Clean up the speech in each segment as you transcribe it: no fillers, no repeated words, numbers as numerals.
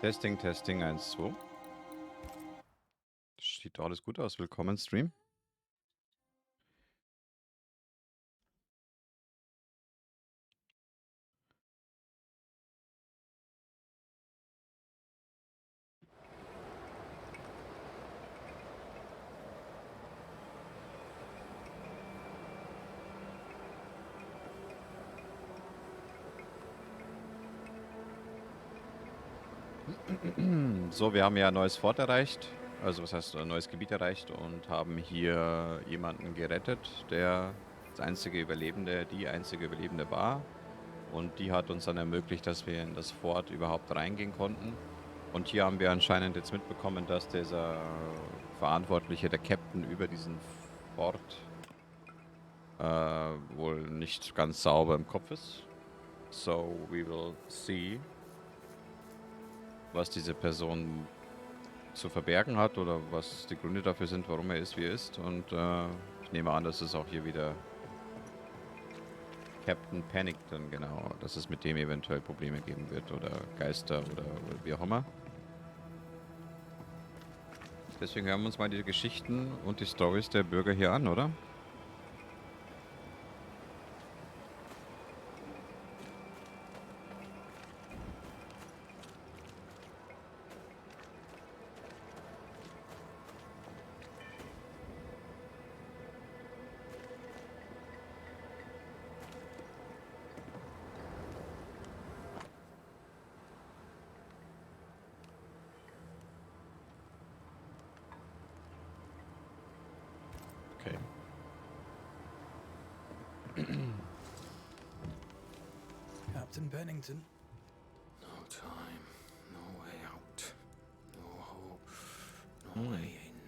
Testing, Testing, 1, 2. Sieht doch alles gut aus. Willkommen, Stream. So, wir haben ja ein neues Fort erreicht. Also, was heißt ein neues Gebiet erreicht und haben hier jemanden gerettet, der die einzige Überlebende war. Und die hat uns dann ermöglicht, dass wir in das Fort überhaupt reingehen konnten. Und hier haben wir anscheinend jetzt mitbekommen, dass dieser Verantwortliche, der Captain über diesen Fort, wohl nicht ganz sauber im Kopf ist. So, we will see, was diese Person zu verbergen hat oder was die Gründe dafür sind, warum er ist, wie er ist. Und ich nehme an, dass es auch hier wieder Captain Pennington, genau, dass es mit dem eventuell Probleme geben wird oder Geister oder wie auch immer. Deswegen hören wir uns mal die Geschichten und die Storys der Bürger hier an, oder? Okay. Captain Pennington. No time, no way out, no hope, no way in.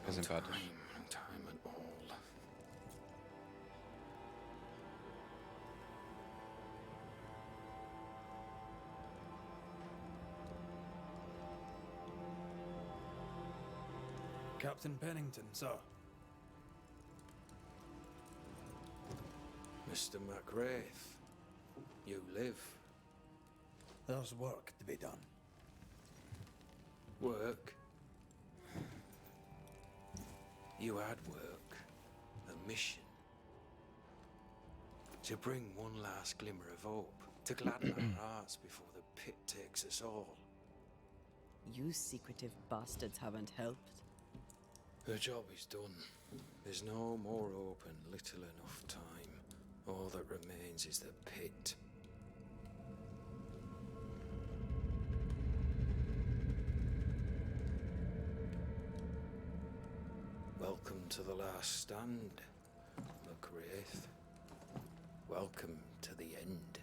Sehr sympathisch. No time at all. Captain Pennington, sir. Mr. McGrath, you live. There's work to be done. Work? You had work, a mission. To bring one last glimmer of hope, to gladden our hearts before the pit takes us all. You secretive bastards haven't helped. The job is done. There's no more hope and little enough time. All that remains is the pit. Welcome to the last stand, McGrath. Welcome to the end.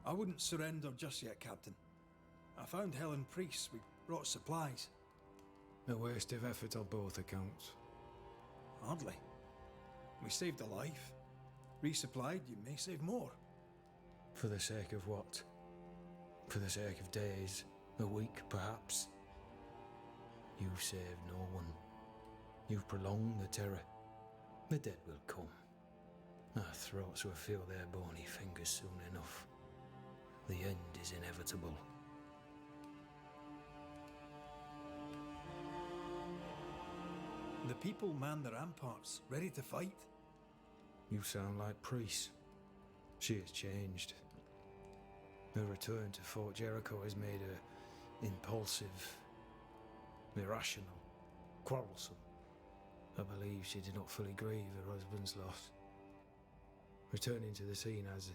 I wouldn't surrender just yet, Captain. I found Helen Priest. We brought supplies. A waste of effort on both accounts. Hardly. We saved a life. Resupplied, you may save more. For the sake of what? For the sake of days, a week perhaps? You've saved no one. You've prolonged the terror. The dead will come. Our throats will feel their bony fingers soon enough. The end is inevitable. The people man the ramparts, ready to fight. You sound like Priest. She has changed. Her return to Fort Jericho has made her impulsive, irrational, quarrelsome. I believe she did not fully grieve her husband's loss. Returning to the scene has,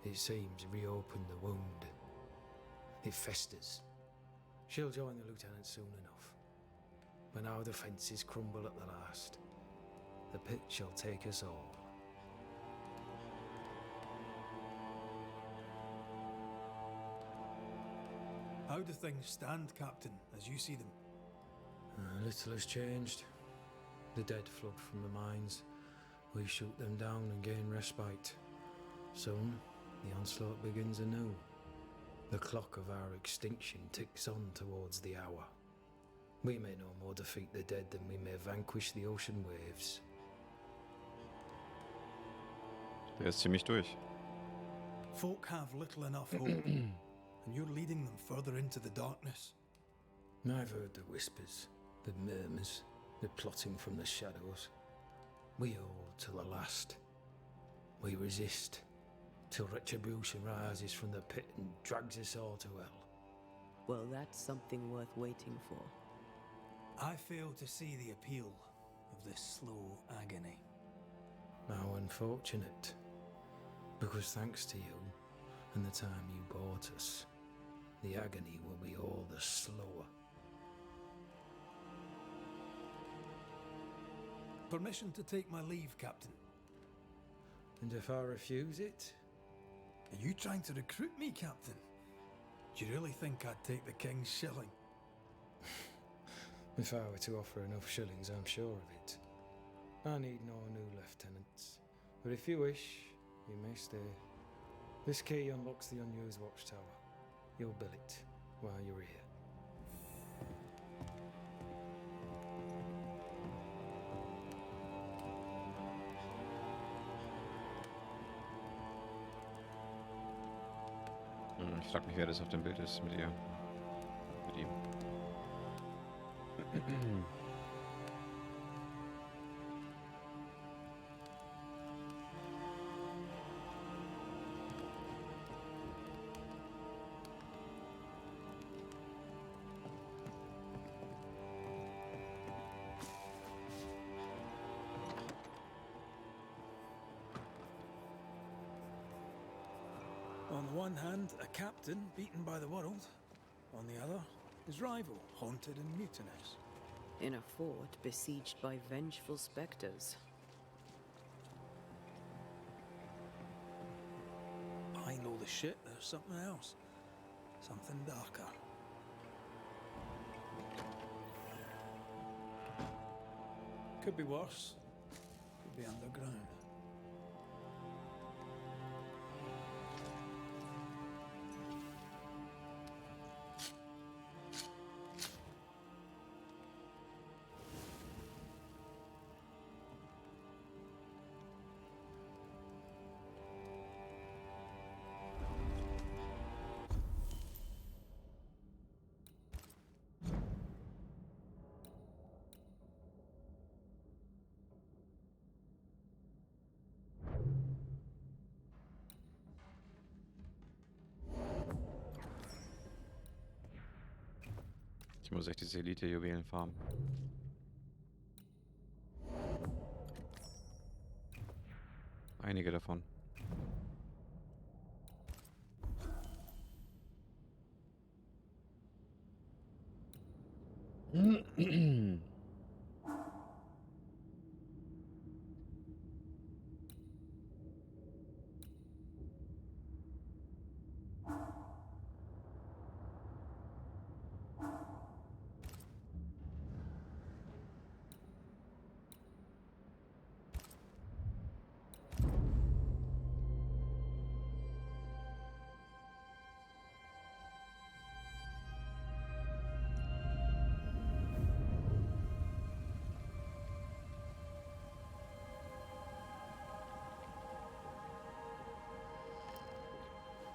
it seems, reopened the wound. It festers. She'll join the lieutenant soon enough. When our defences crumble at the last, the pit shall take us all. How do things stand, Captain, as you see them? Little has changed. The dead flood from the mines. We shoot them down and gain respite. Soon, the onslaught begins anew. The clock of our extinction ticks on towards the hour. We may no more defeat the dead than we may vanquish the ocean waves. Der ist ziemlich durch. Folk have little enough hope. and you're leading them further into the darkness. I've heard the whispers, the murmurs, the plotting from the shadows. We hold till the last. We resist till retribution rises from the pit and drags us all to hell. Well, that's something worth waiting for. I fail to see the appeal of this slow agony. How unfortunate. Because thanks to you and the time you bought us, the agony will be all the slower. Permission to take my leave, Captain. And if I refuse it? Are you trying to recruit me, Captain? Do you really think I'd take the King's shilling? If I were to offer enough shillings, I'm sure of it. I need no new lieutenants. But if you wish, you may stay. This key unlocks the unused watchtower. You'll bill it while you're here. Ich frag mich, wer das auf dem Bild ist mit ihr. Mit ihm. On the one hand, a captain beaten by the world. On the other, his rival, haunted and mutinous. In a fort besieged by vengeful specters. Behind all the shit, there's something else. Something darker. Could be worse. Could be underground. Ich muss echt diese Elite-Juwelen farmen. Einige davon.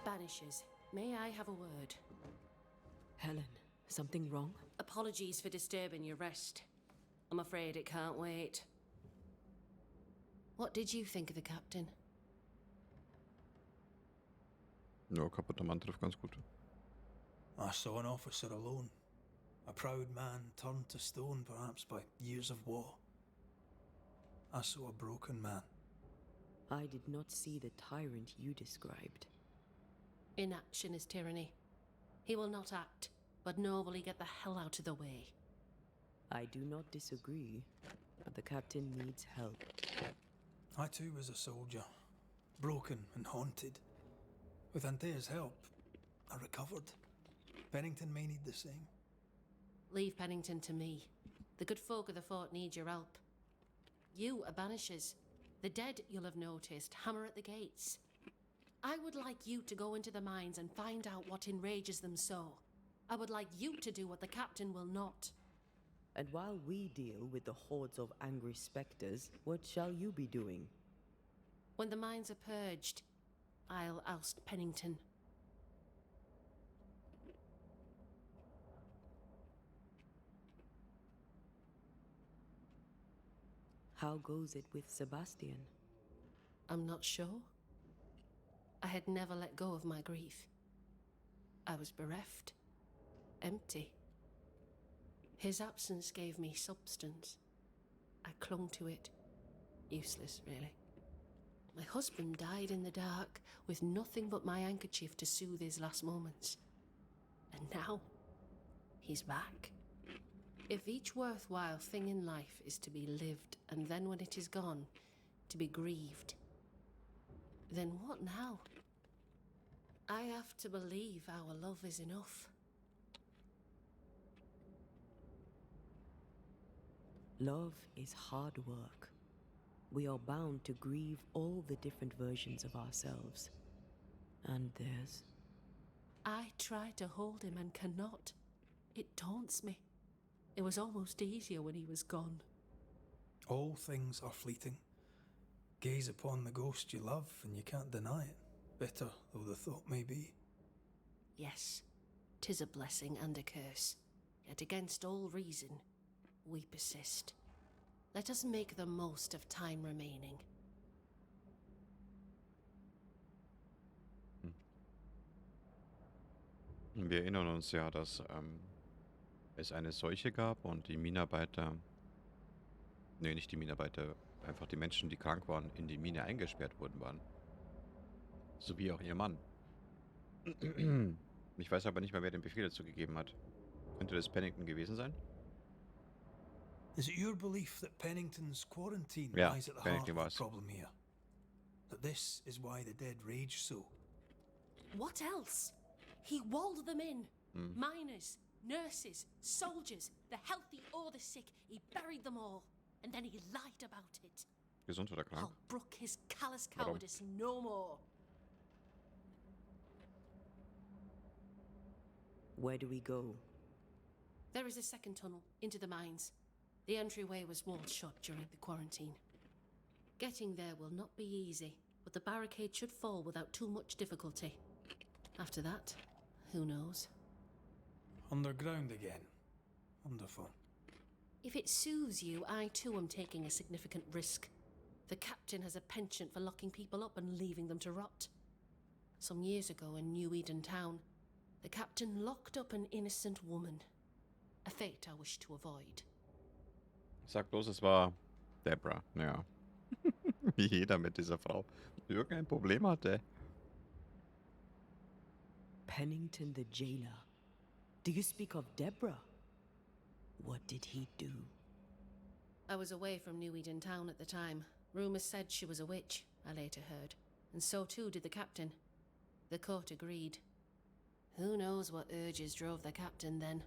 Banishers, may I have a word? Helen, something wrong? Apologies for disturbing your rest. I'm afraid it can't wait. What did you think of the captain? Ja, kaputter Mann trifft ganz gut. I saw an officer alone. A proud man turned to stone, perhaps by years of war. I saw a broken man. I did not see the tyrant you described. Inaction is tyranny. He will not act, but nobly get the hell out of the way. I do not disagree, but the captain needs help. I too was a soldier, broken and haunted. With Antea's help, I recovered. Pennington may need the same. Leave Pennington to me. The good folk of the fort need your help. You are Banishers. The dead, you'll have noticed, hammer at the gates. I would like you to go into the mines and find out what enrages them so. I would like you to do what the captain will not. And while we deal with the hordes of angry specters, what shall you be doing? When the mines are purged, I'll oust Pennington. How goes it with Sebastian? I'm not sure. I had never let go of my grief. I was bereft, empty. His absence gave me substance. I clung to it. Useless, really. My husband died in the dark with nothing but my handkerchief to soothe his last moments. And now, he's back. If each worthwhile thing in life is to be lived, and then when it is gone, to be grieved, then what now? I have to believe our love is enough. Love is hard work. We are bound to grieve all the different versions of ourselves. And theirs. I try to hold him and cannot. It taunts me. It was almost easier when he was gone. All things are fleeting. Gaze upon the ghost you love, and you can't deny it, bitter though the thought may be. Yes, 'tis a blessing and a curse. Yet against all reason, we persist. Let us make the most of time remaining. Wir erinnern uns ja, dass es eine Seuche gab und die Minenarbeiter, nee, nicht die Minenarbeiter, einfach die Menschen, die krank waren, in die Mine eingesperrt worden waren. Sowie auch ihr Mann. Ich weiß aber nicht mehr, wer den Befehl dazu gegeben hat. Könnte das Pennington gewesen sein? Is it your belief that Pennington's quarantine Ja, lies at the heart Pennington of war's. the problem here? That this is why the dead rage so? What else? He walled them in. Miners, nurses, soldiers, the healthy or the sick. He buried them all. And then he lied about it. Gesund oder krank? I'll brook his callous Warum? cowardice no more. Where do we go? There is a second tunnel into the mines. The entryway was walled shut during the quarantine. Getting there will not be easy, but the barricade should fall without too much difficulty. After that, who knows? Underground again. Wonderful. If it soothes you, I too am taking a significant risk. The captain has a penchant for locking people up and leaving them to rot. Some years ago in New Eden Town, the captain locked up an innocent woman. A fate I wish to avoid. Sag bloß, es war Deborah. Ja. Wie jeder mit dieser Frau irgendein Problem hatte. Pennington the jailer. Do you speak of Deborah? What did he do? I was away from New Eden Town at the time. Rumours said she was a witch, I later heard. And so too did the captain. The court agreed. Who knows what urges drove the captain then?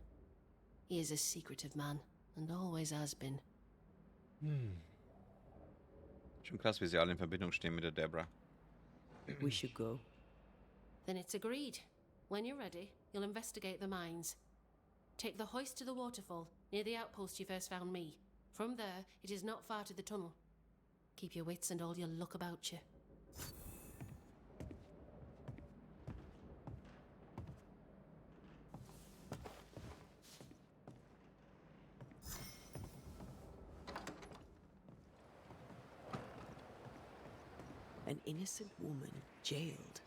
He is a secretive man, and always has been. Schon krass, wie sie alle in Verbindung stehen mit der Deborah. We should go. Then it's agreed. When you're ready, you'll investigate the mines. Take the hoist to the waterfall, near the outpost you first found me. From there, it is not far to the tunnel. Keep your wits and all your luck about you. An innocent woman jailed.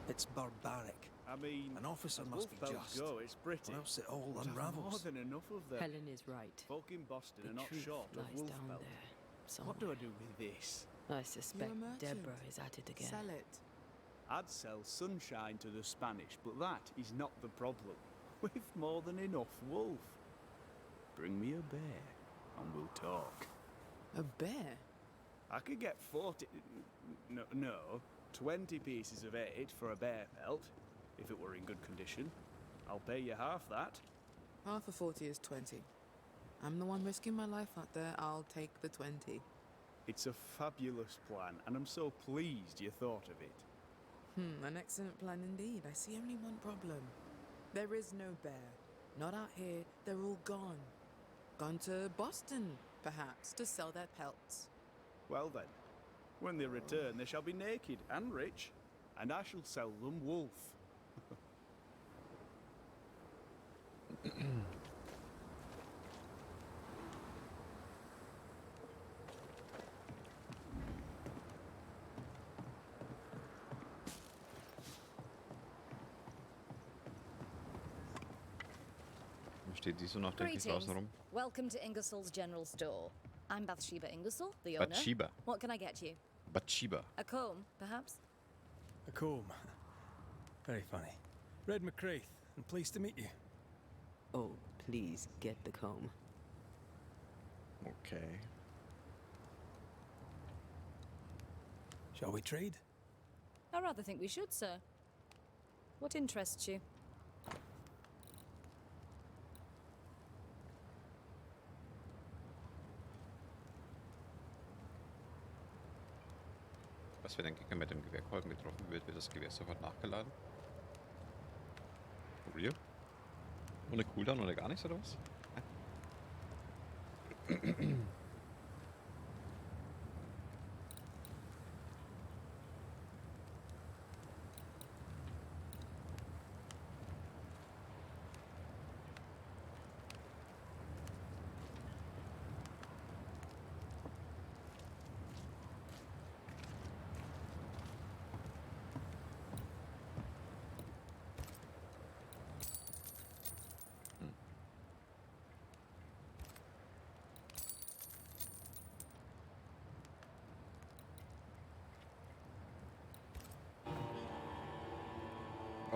It's barbaric. I mean, An officer as must be wolf-fells just, go, it's pretty. or else it all But I've more unravels. than enough of them. Helen is right. Folk in Boston The are not truth short of lies down wolf-fells. there. What do I Somewhere. do with this? I suspect You're a merchant. Deborah is at it again. Sell it. I'd sell sunshine to the Spanish, but that is not the problem. We've more than enough wolf. Bring me a bear, and we'll talk. A bear? I could get 40... No, 20 pieces of 8 for a bear pelt, if it were in good condition. I'll pay you half that. Half of 40 is 20. I'm the one risking my life out there. I'll take the 20. It's a fabulous plan, and I'm so pleased you thought of it. An excellent plan indeed. I see only one problem. There is no bear. Not out here. They're all gone. Gone to Boston, perhaps, to sell their pelts. Well then, when they return, they shall be naked and rich, and I shall sell them wolf. steht die so noch, denke ich, Greetings. draußen rum? Welcome to Ingersoll's General Store. I'm Bathsheba Ingersoll, the owner. Bathsheba. What can I get you? Bathsheba. A comb, perhaps? A comb. Very funny. Red McCraith, and pleased to meet you. Oh, please get the comb. Okay. Shall we trade? I rather think we should, sir. What interests you? Was wir den Gegner mit dem Gewehrkolben getroffen wird, wird das Gewehr sofort nachgeladen. For real? Ohne Cooldown oder gar nichts oder was?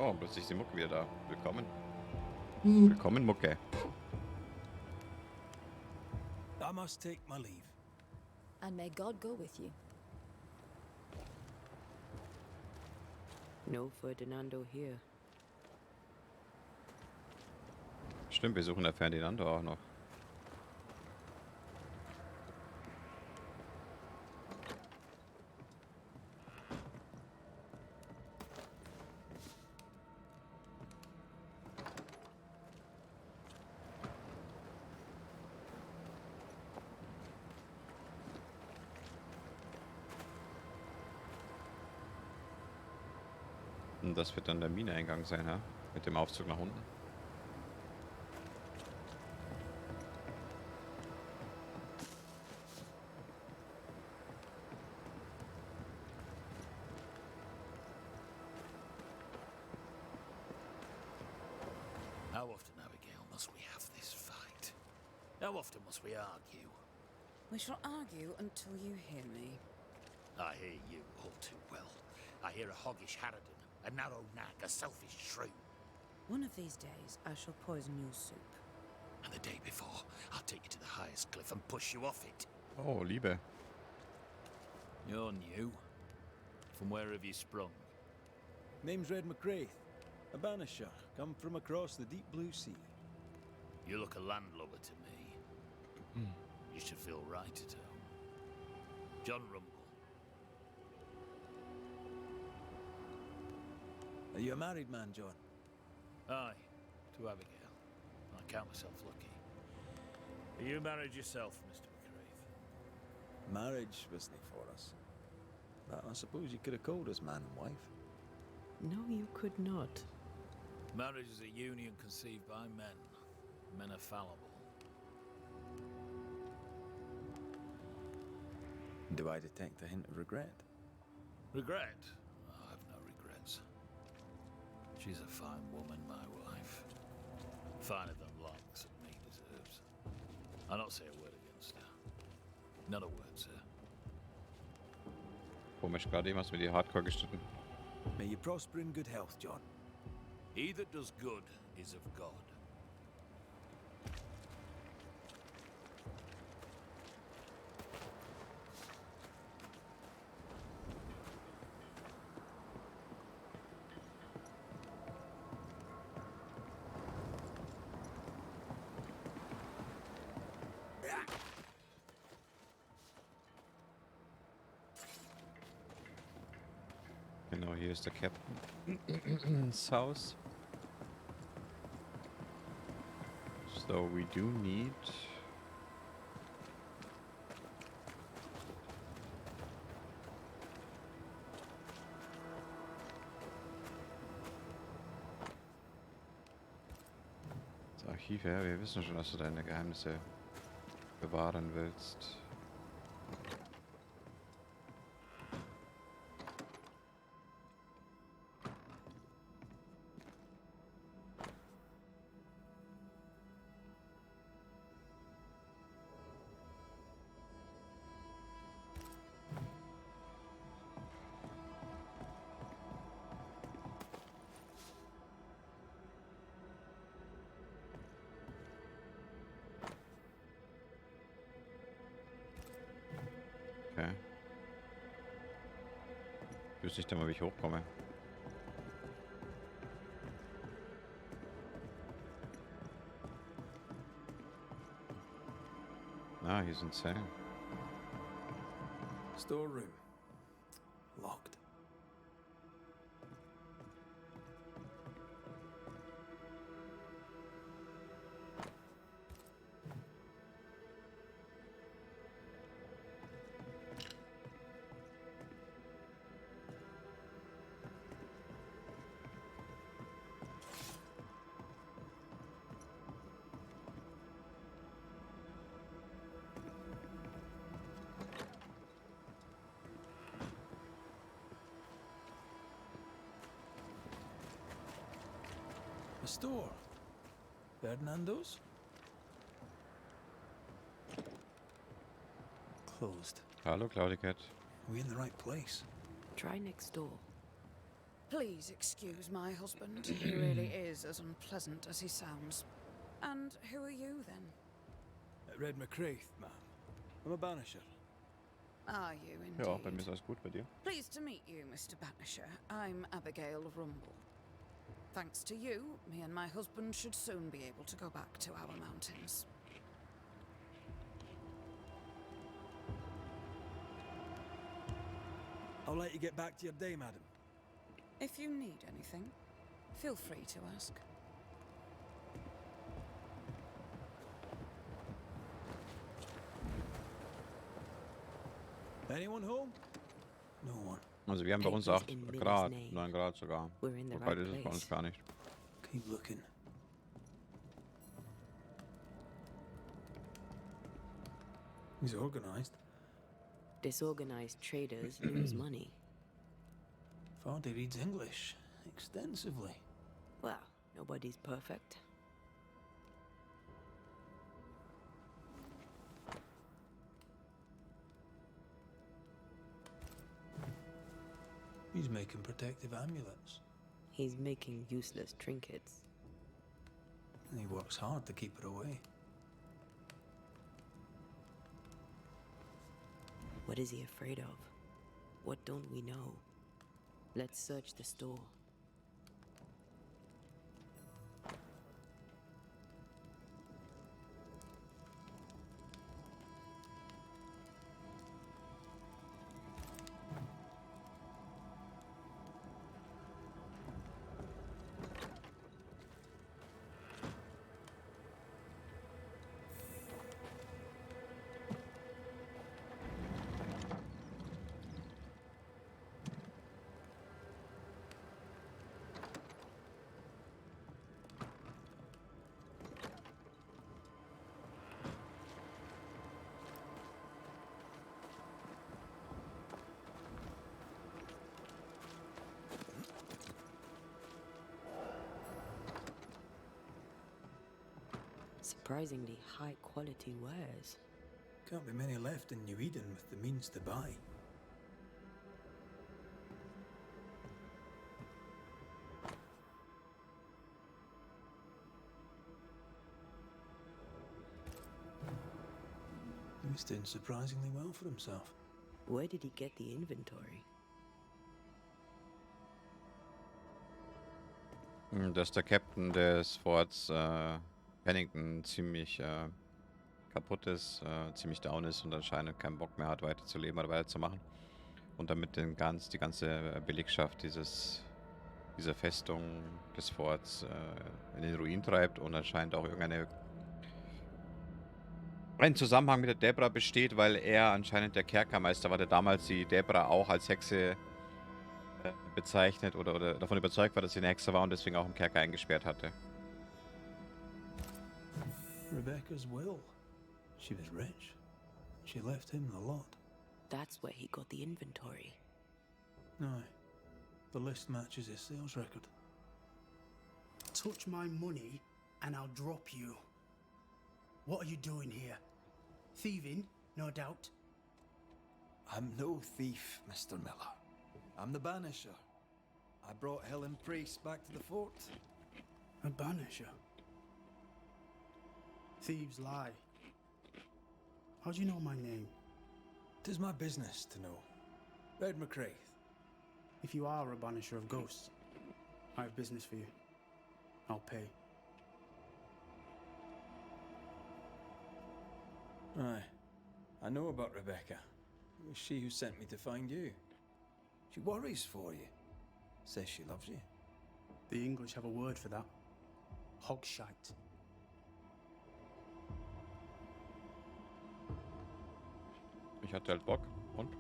Oh, plötzlich ist die Mucke wieder da. Willkommen. Willkommen, Mucke. I must take my leave. And may God go with you. No Ferdinando here. Stimmt, wir suchen der Ferdinando auch noch. Und das wird dann der Mineeingang sein, ja? Mit dem Aufzug nach unten. How often, Abigail, must we have this fight? How often must we argue? We shall argue until you hear me. I hear you all too well. I hear a hoggish harridan, a narrow nag, a selfish shrew. One of these days, I shall poison your soup. And the day before, I'll take you to the highest cliff and push you off it. Oh, Liebe. You're new. From where have you sprung? Name's Red McCraith, a Banisher, come from across the deep blue sea. You look a landlubber to me. You should feel right at home. John Rumble. Are you a married man, John? Aye, to Abigail. I count myself lucky. Are you married yourself, Mr. McCraith? Marriage wasn't for us. But I suppose you could have called us man and wife. No, you could not. Marriage is a union conceived by men. Men are fallible. Do I detect a hint of regret? Regret? I have no regrets. She's a fine woman, my wife. Finer than larks and me deserves. I'll not say a word against her. Not a word, sir. Komisch, gerade eben hast du mir die Hardcore geschnitten. May you prosper in good health, John. He that does good is of God. Genau, hier ist der Captain's Haus. So we do need... Das Archiv, ja, wir wissen schon, dass du deine Geheimnisse bewahren willst. Okay. Ich wüsste nicht einmal, wie ich hochkomme. Ah, hier sind Zellen. Storeroom. Locked. The store. Ferdinando's? Closed. Hallo, Claudicat. Are we in the right place? Try next door. Please excuse my husband. He really is as unpleasant as he sounds. And who are you, then? Red McCraith, ma'am. I'm a banisher. Are you indeed? Ja, bei mir ist alles gut, bei dir? Pleased to meet you, Mr. Banisher. I'm Abigail Rumble. Thanks to you, me and my husband should soon be able to go back to our mountains. I'll let you get back to your day, madam. If you need anything, feel free to ask. Anyone home? No one. Also wir haben bei uns Papers 8 in Millie's Grad, name. 9 Grad sogar. We're in the So right kalt ist es bei place. uns gar nicht. Keep looking. He's organized. Disorganized traders lose money. Vardy reads English extensively. Well, nobody's perfect. He's making protective amulets. He's making useless trinkets. And he works hard to keep it away. What is he afraid of? What don't we know? Let's search the store. Surprisingly high quality wares. Can't be many left in New Eden with the means to buy. He's doing surprisingly well for himself. Where did he get the inventory? Dass der Captain des Forts Pennington ziemlich kaputt ist, ziemlich down ist und anscheinend keinen Bock mehr hat, weiterzuleben oder weiterzumachen. Und damit die ganze Belegschaft dieser Festung des Forts in den Ruin treibt und anscheinend auch ein Zusammenhang mit der Debra besteht, weil er anscheinend der Kerkermeister war, der damals die Debra auch als Hexe bezeichnet oder davon überzeugt war, dass sie eine Hexe war und deswegen auch im Kerker eingesperrt hatte. Rebecca's will. She was rich. She left him the lot. That's where he got the inventory. Aye. The list matches his sales record. Touch my money and I'll drop you. What are you doing here? Thieving, no doubt. I'm no thief, Mr. Miller. I'm the Banisher. I brought Helen Priest back to the fort. A banisher. Thieves lie. How do you know my name? 'Tis my business to know. Red McCraith. If you are a banisher of ghosts, I have business for you. I'll pay. Aye. I know about Rebecca. It was she who sent me to find you. She worries for you. Says she loves you. The English have a word for that. Hogshite. Ich hatte halt Bock. Und?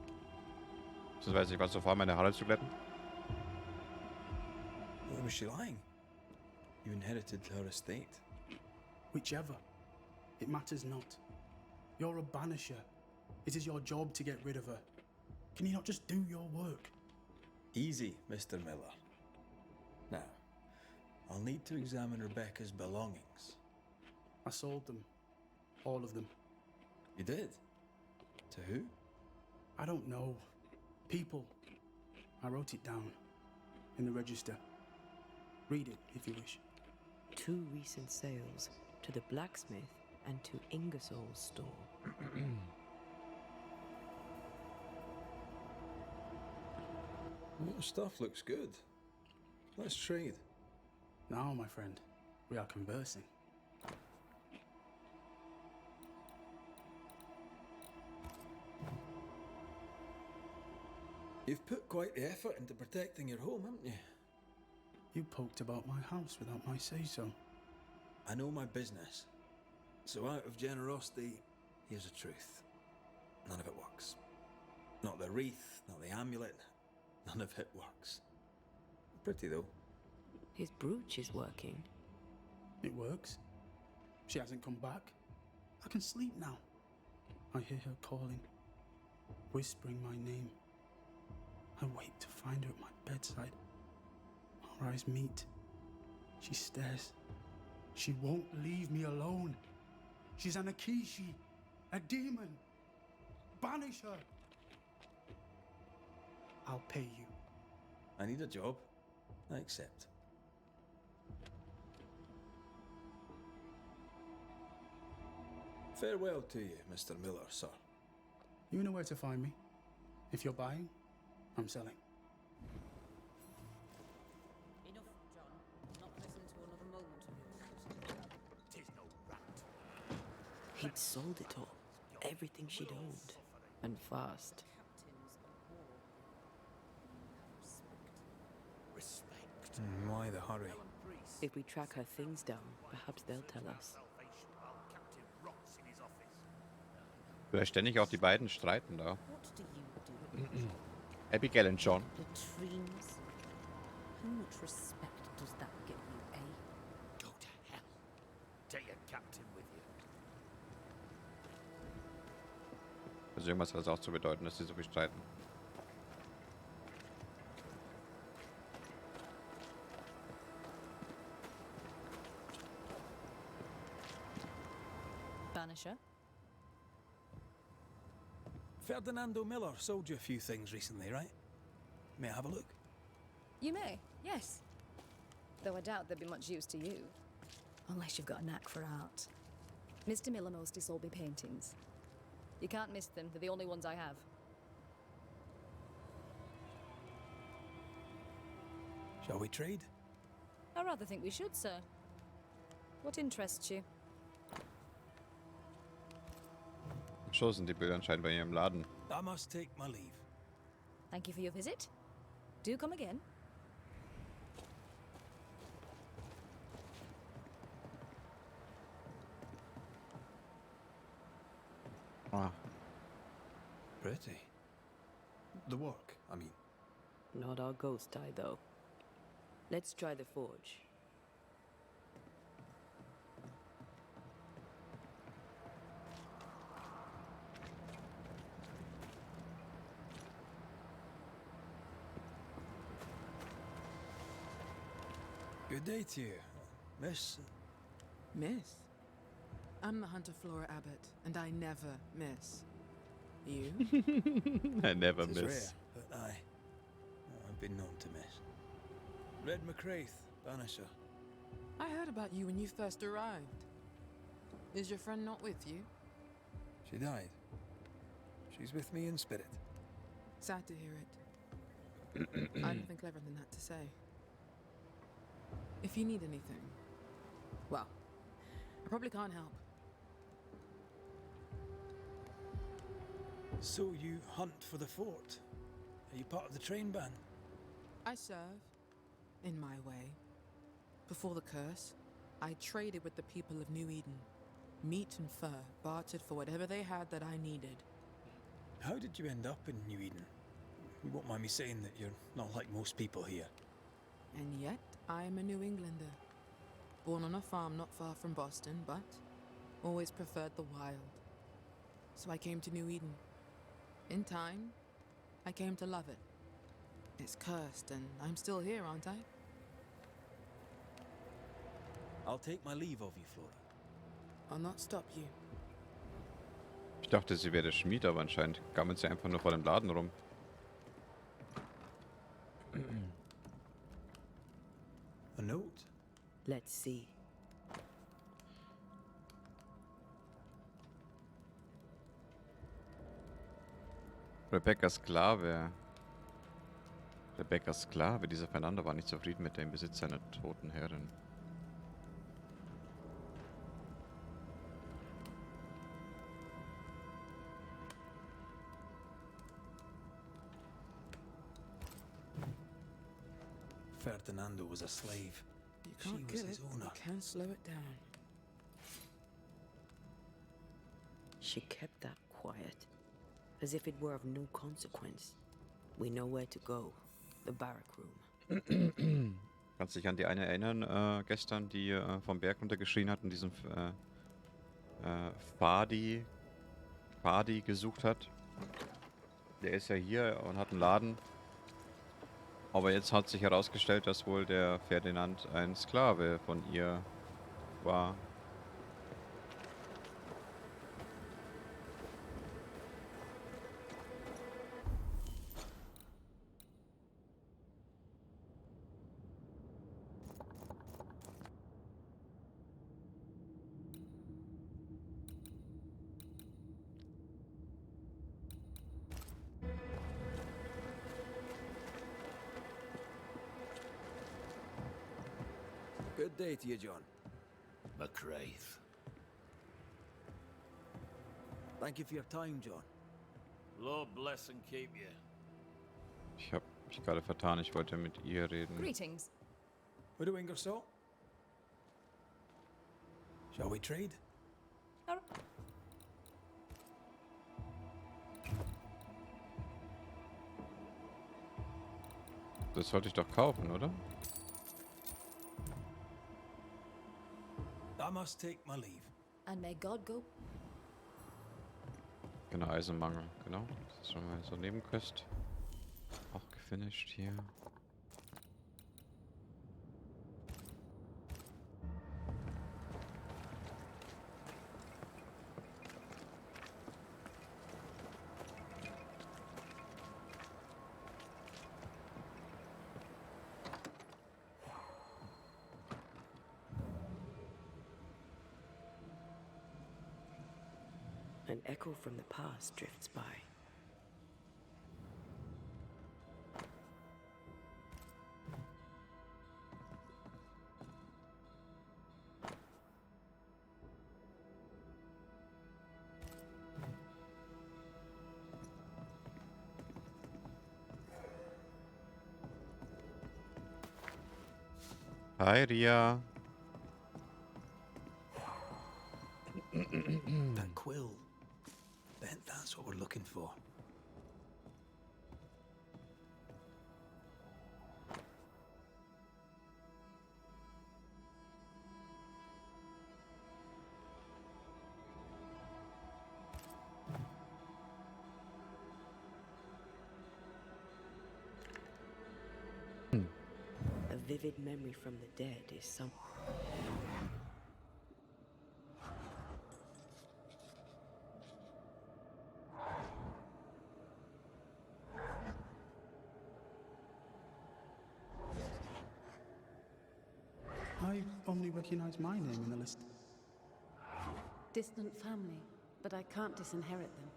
Beziehungsweise ich war so vor, meine Haare zu glätten. Or was she lying? You inherited her estate. Whichever. It matters not. You're a banisher. It is your job to get rid of her. Can you not just do your work? Easy, Mr. Miller. Now, I'll need to examine Rebecca's belongings. I sold them. All of them. You did? To who? I don't know. People. I wrote it down. In the register. Read it, if you wish. 2 recent sales. To the blacksmith and to Ingersoll's store. Your stuff looks good. Let's trade. Now, my friend, we are conversing. You've put quite the effort into protecting your home, haven't you? You poked about my house without my say-so. I know my business. So out of generosity, here's the truth. None of it works. Not the wreath, not the amulet. None of it works. Pretty, though. His brooch is working. It works. She hasn't come back. I can sleep now. I hear her calling, whispering my name. I wait to find her at my bedside. Our eyes meet. She stares. She won't leave me alone. She's an Akishi, a demon. Banish her. I'll pay you. I need a job. I accept. Farewell to you, Mr. Miller, sir. You know where to find me. If you're buying, I'm selling. Enough, John. Not listen to another moment of yours. 'Tis no rant. He'd sold it all. Everything she'd owned. And fast. Captains of war. Respect. Why the hurry? If we track her things down, perhaps they'll tell us. Vielleicht ständig auch die beiden streiten da. What do you do? Abigail und John. Latrines? How much respect does that get you, eh? Go to hell. Take your captain with you. Also irgendwas hat das auch zu bedeuten, dass sie so viel streiten. Banisher? Ferdinando Miller sold you a few things recently, right? May I have a look? You may, yes. Though I doubt they'd be much use to you. Unless you've got a knack for art. Mr. Miller mostly sold me paintings. You can't miss them, they're the only ones I have. Shall we trade? I rather think we should, sir. What interests you? So sind die Bilder anscheinend bei ihrem Laden. I must take my leave. Thank you for your visit. Do come again. Ah. Pretty. The work, I mean. Not our ghost eye, though. Let's try the forge. Good day to you, Miss. Miss? I'm the Hunter Flora Abbott, and I never miss. You? I never It is miss. rare, but I've been known to miss. Red McCraith, Banisher. I heard about you when you first arrived. Is your friend not with you? She died. She's with me in spirit. Sad to hear it. I have nothing clever than that to say. If you need anything, well, I probably can't help. So you hunt for the fort? Are you part of the train band? I serve, in my way. Before the curse, I traded with the people of New Eden. Meat and fur, bartered for whatever they had that I needed. How did you end up in New Eden? You won't mind me saying that you're not like most people here. And yet, I am a New Englander. Born on a farm not far from Boston, but always preferred the wild. So I came to New Eden. In time, I came to love it. It's cursed, and I'm still here, aren't I? I'll take my leave of you, Flora. I'll not stop you. Ich dachte, sie wäre der Schmied, aber anscheinend gammelt sie einfach nur vor dem Laden rum. A note? Let's see. Rebecca Sklave. Rebecca Sklave. Dieser Fernando war nicht zufrieden mit dem Besitz seiner toten Herrin. Ferdinando was a slave. You She can't was kill his it, owner. you can slow it down. She kept that quiet, as if it were of no consequence. We know where to go. The barrack room. Kannst dich an die eine erinnern, gestern, die vom Berg runtergeschrien hat und diesen Fadi gesucht hat? Der ist ja hier und hat einen Laden. Aber jetzt hat sich herausgestellt, dass wohl der Ferdinand ein Sklave von ihr war. Good day to you, John. McCraith. Thank you for your time, John. Lord bless and keep you. Ich habe mich gerade vertan, ich wollte mit ihr reden. Greetings. Widow Ingersoll? Shall we trade? Das sollte ich doch kaufen, oder? I must take my leave. And may God go. Genau, Eisenmangel. Genau. Das ist schon mal so Nebenquest. Auch gefinisht hier. An echo from the past drifts by. Hi, Ria. That quill. Bet that's what we're looking for. A vivid memory from the dead is some. I only recognize my name in the list. Distant family, but I can't disinherit them.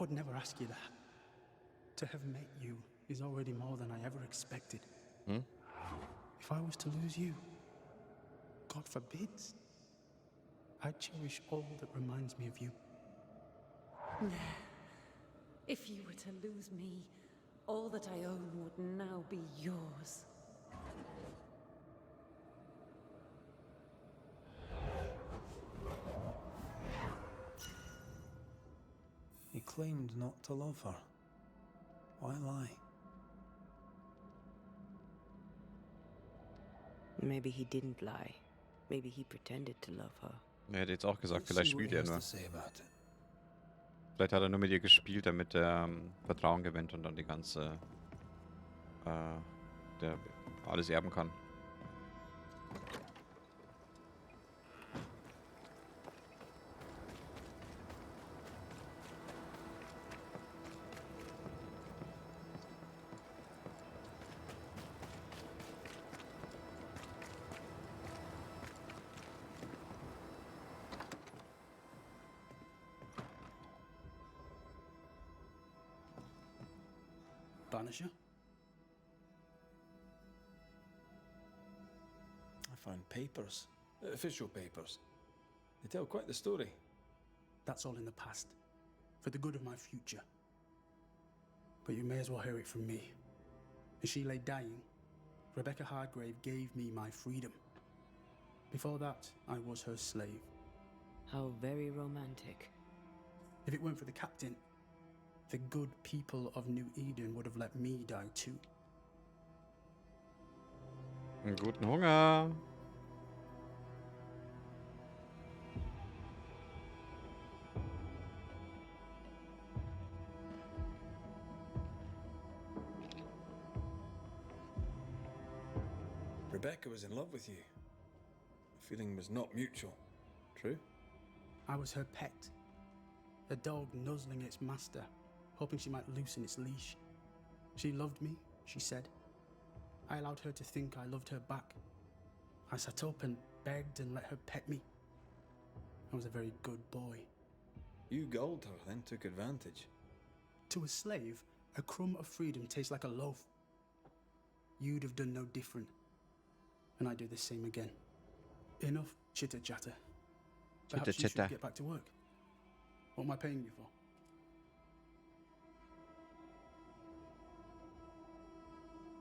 would never ask you that. To have met you is already more than I ever expected. Hm? If I was to lose you, God forbids, I'd cherish all that reminds me of you. If you were to lose me, all that I own would now be yours. He claimed not to love her. Why lie? Maybe he didn't lie. Maybe he pretended to love her. Er hätte jetzt auch gesagt, Let's vielleicht see what spielt he er has nur. to say about it. Vielleicht hat er nur mit ihr gespielt, damit er Vertrauen gewinnt und dann die ganze... der alles erben kann. Banisher? I found papers. Official papers. They tell quite the story. That's all in the past. For the good of my future. But you may as well hear it from me. As she lay dying, Rebecca Hardgrave gave me my freedom. Before that, I was her slave. How very romantic. If it weren't for the captain, the good people of New Eden would have let me die too. Einen guten Hunger. Rebecca was in love with you. The feeling was not mutual. True? I was her pet. A dog nuzzling its master, hoping she might loosen its leash. She loved me, she said. I allowed her to think I loved her back. I sat up and begged and let her pet me. I was a very good boy. You gulled her, then took advantage. To a slave, a crumb of freedom tastes like a loaf. You'd have done no different. And I'd do the same again. Enough chitter-chatter. Perhaps you should get back to work. What am I paying you for?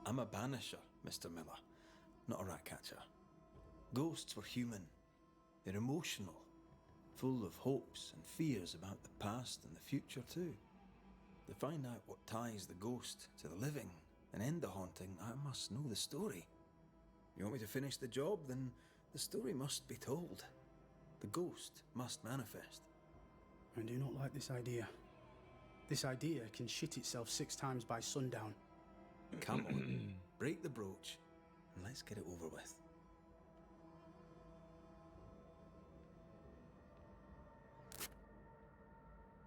I'm a banisher, Mr. Miller, not a rat catcher. Ghosts were human. They're emotional, full of hopes and fears about the past and the future too. To find out what ties the ghost to the living and end the haunting, I must know the story. You want me to finish the job? Then the story must be told. The ghost must manifest. I do not like this idea. This idea can shit itself 6 times by sundown. Come on, break the brooch, and let's get it over with.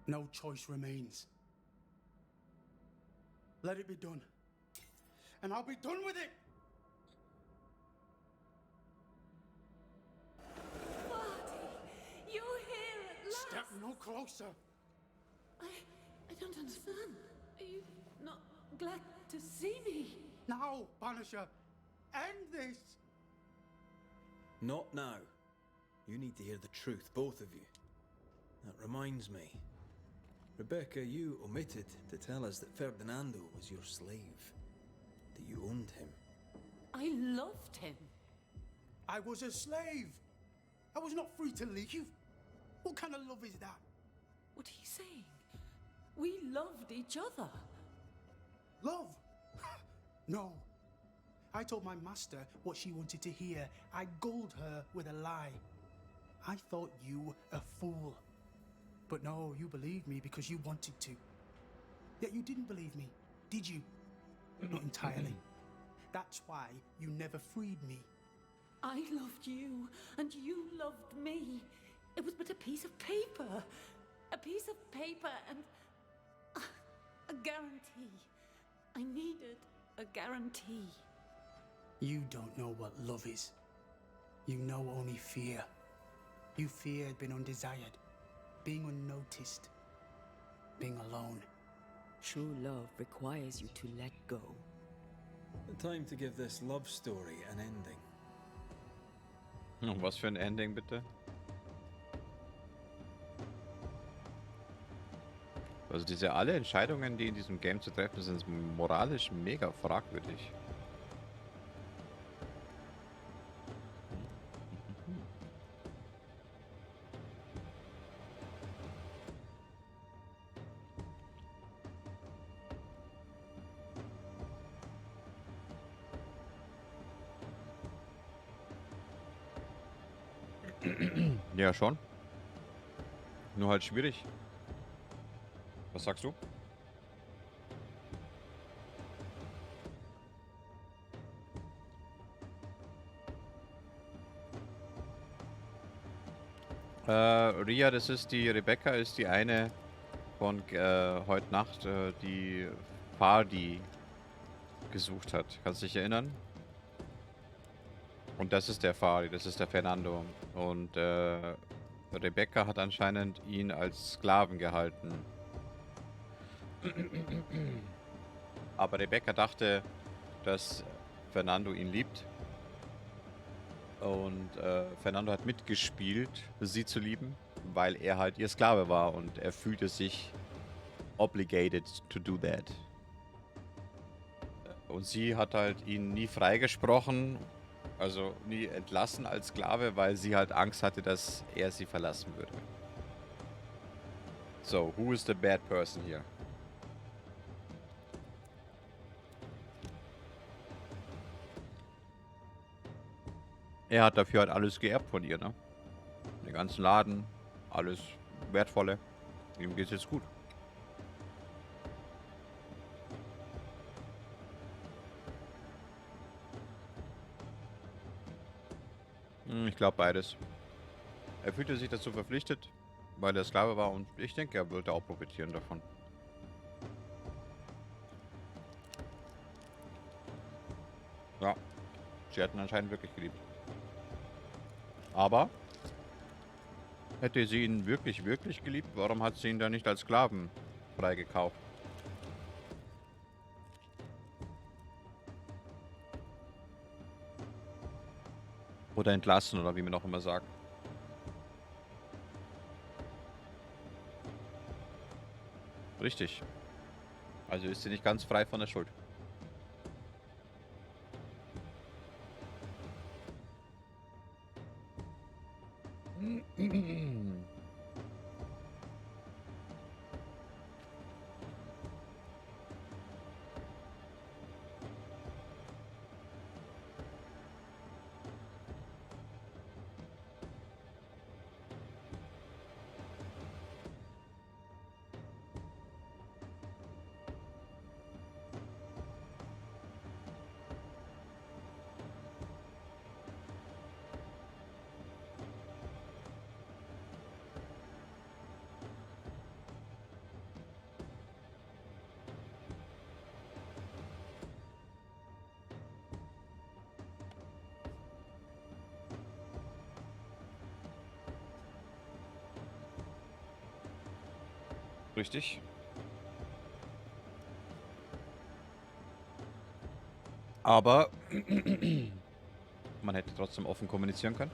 No choice remains. Let it be done. And I'll be done with it! You're here at last! Step no closer! I don't understand. Are you not glad to see me? Now, Banisher! End this! Not now. You need to hear the truth, both of you. That reminds me. Rebecca, you omitted to tell us that Ferdinando was your slave. That you owned him. I loved him. I was a slave! I was not free to leave. What kind of love is that? What are you saying? We loved each other. Love? No. I told my master what she wanted to hear. I gulled her with a lie. I thought you a fool. But no, you believed me because you wanted to. Yet you didn't believe me, did you? Not entirely. That's why you never freed me. I loved you, and you loved me. It was but a piece of paper. A piece of paper and a guarantee. I needed a guarantee. You don't know what love is. You know only fear. You feared being undesired, being unnoticed. being alone. True love requires you to let go. Time to give this love story an ending. Was für ein Ending, bitte? Also diese alle Entscheidungen, die in diesem Game zu treffen sind, sind moralisch mega fragwürdig. Ja, schon. Nur halt schwierig. Was sagst du? Ria, das ist die Rebecca, ist die eine von heute Nacht, die Fardi gesucht hat. Kannst du dich erinnern? Und das ist der Fardi, das ist der Fernando. Und Rebecca hat anscheinend ihn als Sklaven gehalten. Aber Rebecca dachte, dass Fernando ihn liebt. Und Fernando hat mitgespielt, sie zu lieben, weil er halt ihr Sklave war und er fühlte sich obligated to do that. Und sie hat halt ihn nie freigesprochen, also nie entlassen als Sklave, weil sie halt Angst hatte, dass er sie verlassen würde. So, who is the bad person here? Er hat dafür halt alles geerbt von ihr, ne? Den ganzen Laden, alles Wertvolle. Ihm geht's jetzt gut. Ich glaube beides. Er fühlte sich dazu verpflichtet, weil er Sklave war und ich denke, er wollte auch profitieren davon. Ja, sie hatten anscheinend wirklich geliebt. Aber hätte sie ihn wirklich geliebt, warum hat sie ihn dann nicht als Sklaven freigekauft? Oder entlassen, oder wie man auch immer sagt. Richtig. Also ist sie nicht ganz frei von der Schuld. Richtig. Aber man hätte trotzdem offen kommunizieren können.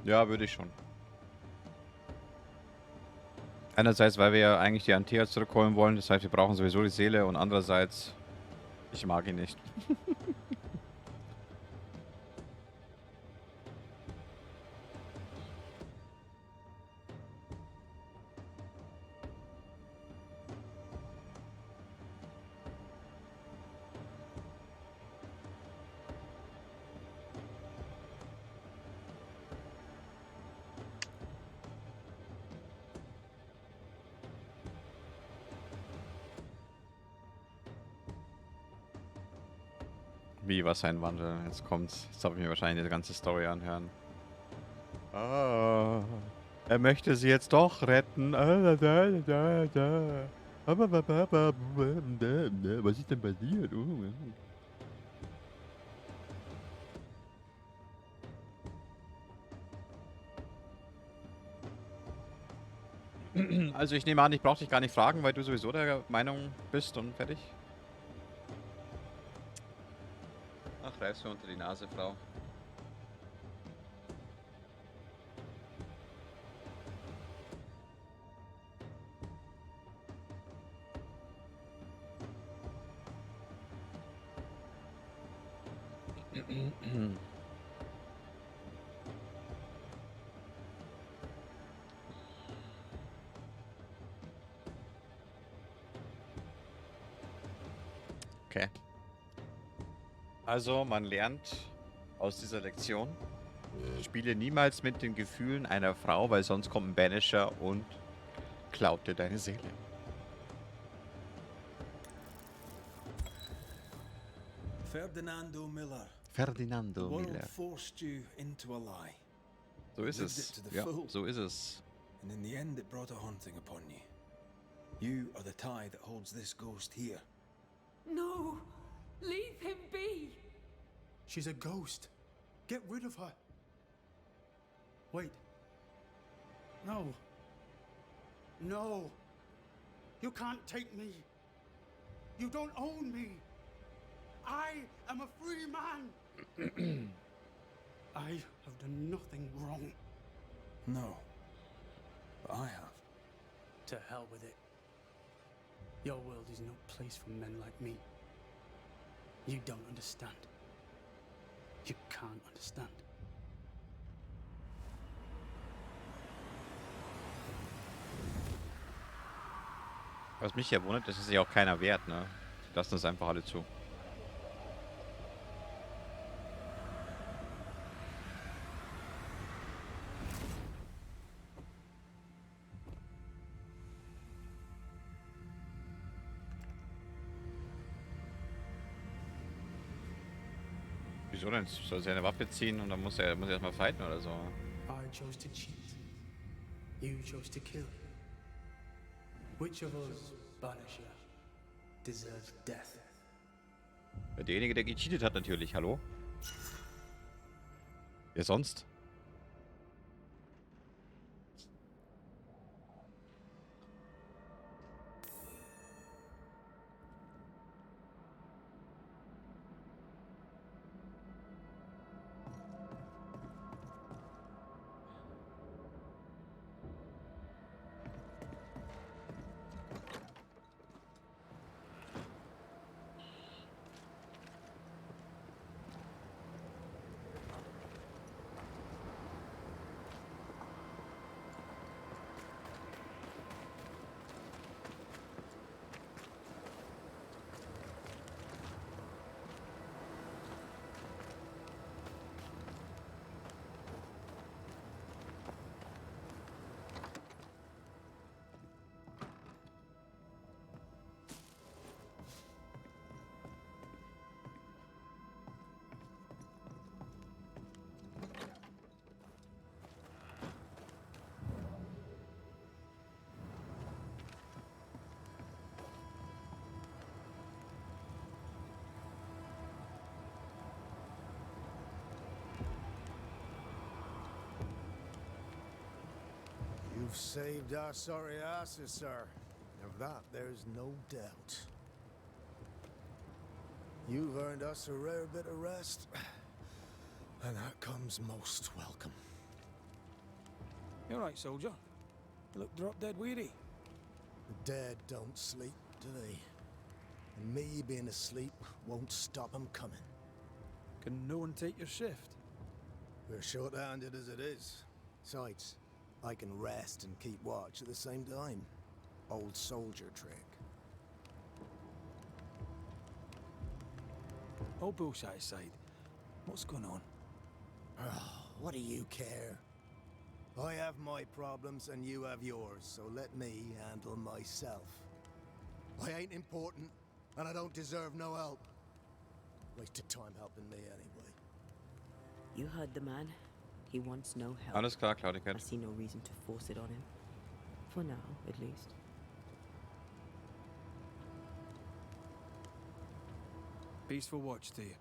Ja, würde ich schon. Einerseits, weil wir ja eigentlich die Antea zurückholen wollen, das heißt, wir brauchen sowieso die Seele und andererseits, ich mag ihn nicht. Wie, was ein Wandel? Jetzt kommt's. Jetzt darf ich mir wahrscheinlich die ganze Story anhören. Ah, er möchte sie jetzt doch retten. Was ist denn passiert? Also ich nehme an, ich brauche dich gar nicht fragen, weil du sowieso der Meinung bist und fertig. Ach, reiß mir unter die Nase, Frau. Okay. Also, man lernt aus dieser Lektion, spiele niemals mit den Gefühlen einer Frau, weil sonst kommt ein Banisher und klaut dir deine Seele. Ferdinando Miller. Ferdinando The world Miller. forced you into a lie. So ist Lived it es. to the Ja, full. so ist es. And in the end, it brought a haunting upon you. You are the tie that holds this ghost here. No! Leave him be! She's a ghost. Get rid of her. Wait. No. No. You can't take me. You don't own me. I am a free man. I have done nothing wrong. No. But I have. To hell with it. Your world is no place for men like me. You don't understand. You can't understand. Was mich ja wundert, das ist ja auch keiner wert, ne? Die lassen das einfach alle zu. Wieso denn? Soll sie eine Waffe ziehen und dann muss er erstmal fighten oder so? I chose to cheat. You chose to kill. Which of us, Banisher, deserves death? Derjenige, der gecheatet hat natürlich, hallo? Wer sonst? You've saved our sorry asses, sir. Of that, there's no doubt. You've earned us a rare bit of rest, and that comes most welcome. You all right, soldier? You look drop dead weary. The dead don't sleep, do they? And me being asleep won't stop 'em coming. Can no one take your shift? We're short-handed as it is. Besides, I can rest and keep watch at the same time. Old soldier trick. All bullshit aside, what's going on? Oh, what do you care? I have my problems and you have yours, so let me handle myself. I ain't important, and I don't deserve no help. Wasted time helping me anyway. You heard the man. He wants no help. Alles klar, Cloudy I Cat. see no reason to force it on him. For now, at least. Peaceful watch to you.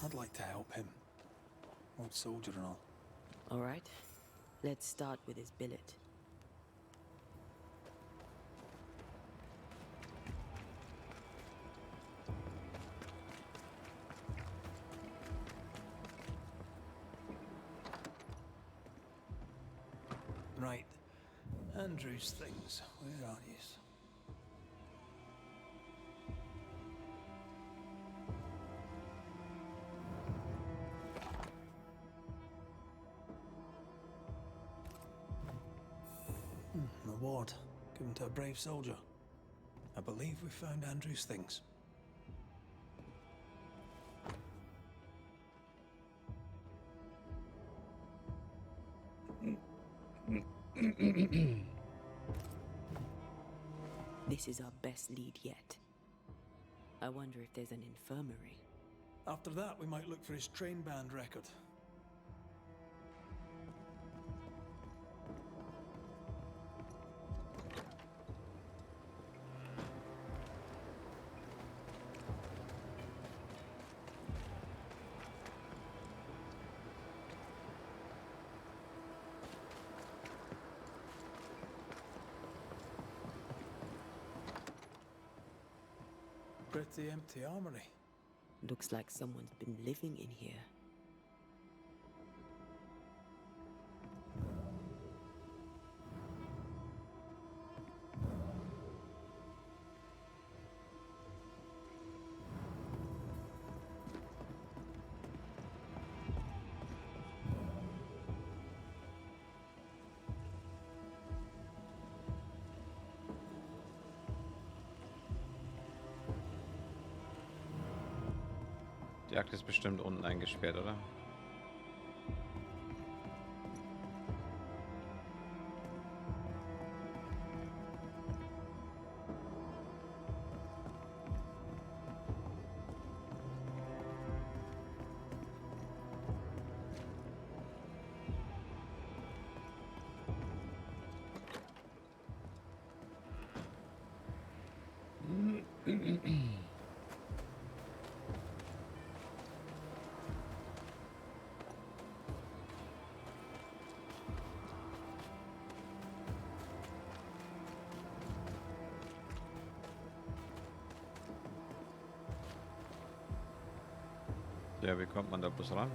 I'd like to help him. Old soldier and all. All right. Let's start with his billet. Right. Andrew's things. Where are yous? Reward. Given to a brave soldier. I believe we found Andrew's things. This is our best lead yet. I wonder if there's an infirmary. After that, we might look for his train band record. Pretty empty armory. Looks like someone's been living in here. Die Akte ist bestimmt unten eingesperrt, oder? Ja, wie kommt man da bloß ran?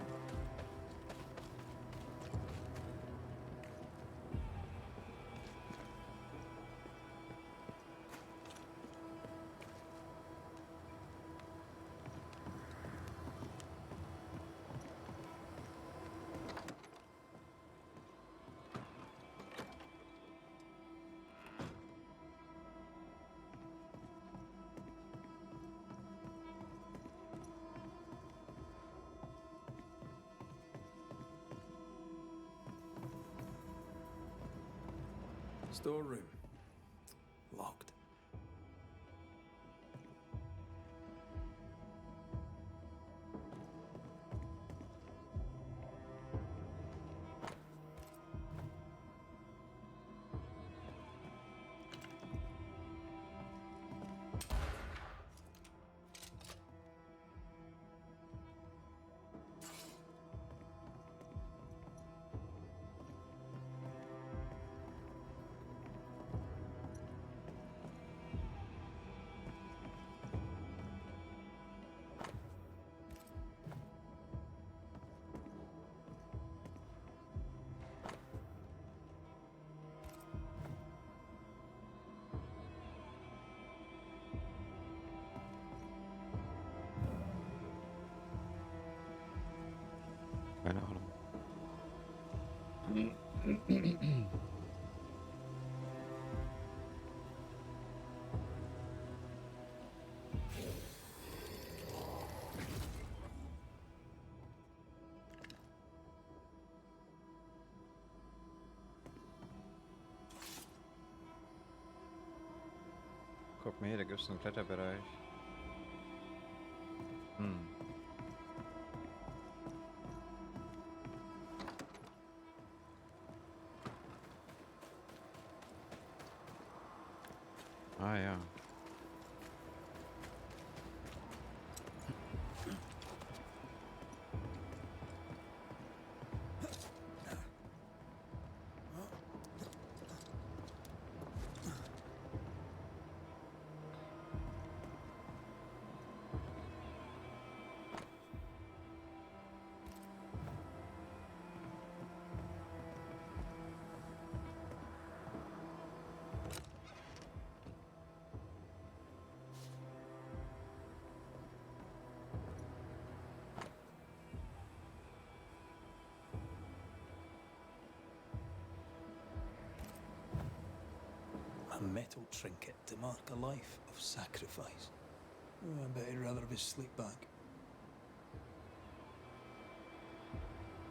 Storeroom. Locked. Guck mal hier, da gibt es einen Kletterbereich. Hm. Ah ja. A metal trinket to mark a life of sacrifice. Oh, I bet he'd rather have his sleep back.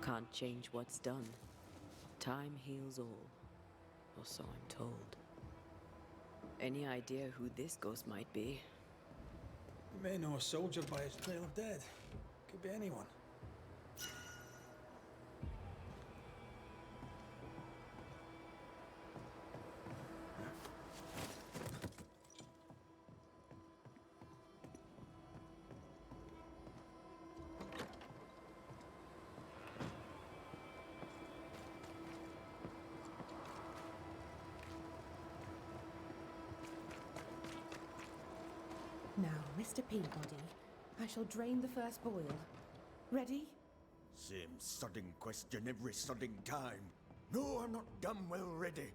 Can't change what's done. Time heals all, or so I'm told. Any idea who this ghost might be? You may know a soldier by his trail of dead. Could be anyone. Now, Mr. Peabody, I shall drain the first boil. Ready? Same sodding question every sodding time. No, I'm not damn well ready.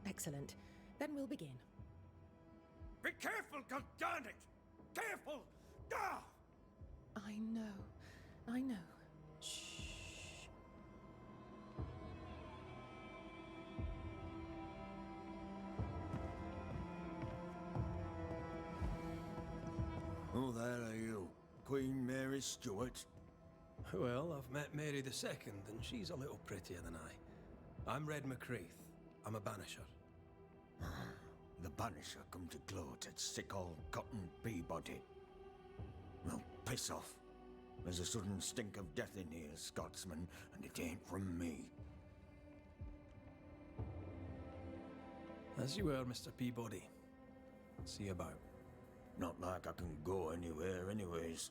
Excellent. Then we'll begin. Be careful, goddarn it! Careful! Ah! I know. Shh. Oh, there are you. Queen Mary Stuart. Well, I've met Mary II, and she's a little prettier than I. I'm Red McCreath. I'm a banisher. The banisher come to gloat at sick old Cotton Peabody. Well, piss off. There's a sudden stink of death in here, Scotsman, and it ain't from me. As you were, Mr. Peabody. See you about. Not like I can go anywhere anyways.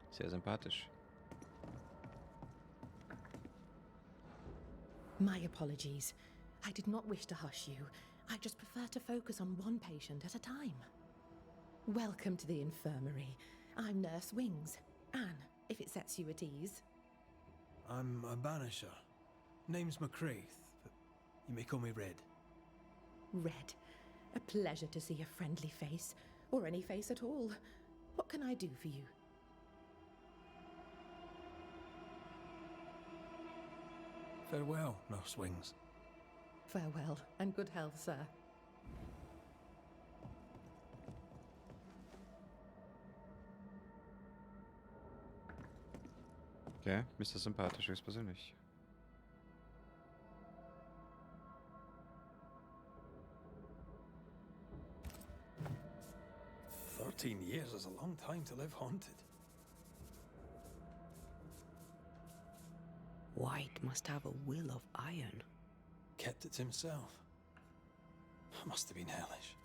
Sehr sympathisch. My apologies. I did not wish to hush you. I just prefer to focus on one patient at a time. Welcome to the infirmary. I'm Nurse Wings. Anne, if it sets you at ease. I'm a banisher. Name's McCreath, but you may call me Red. Red. A pleasure to see a friendly face, or any face at all. What can I do for you? Farewell, Nurse Wings. Farewell, and good health, sir. Okay, Mr. Sympathisch höchstpersönlich. 13 years is a long time to live haunted. White must have a will of iron. Kept it to himself. Must have been hellish.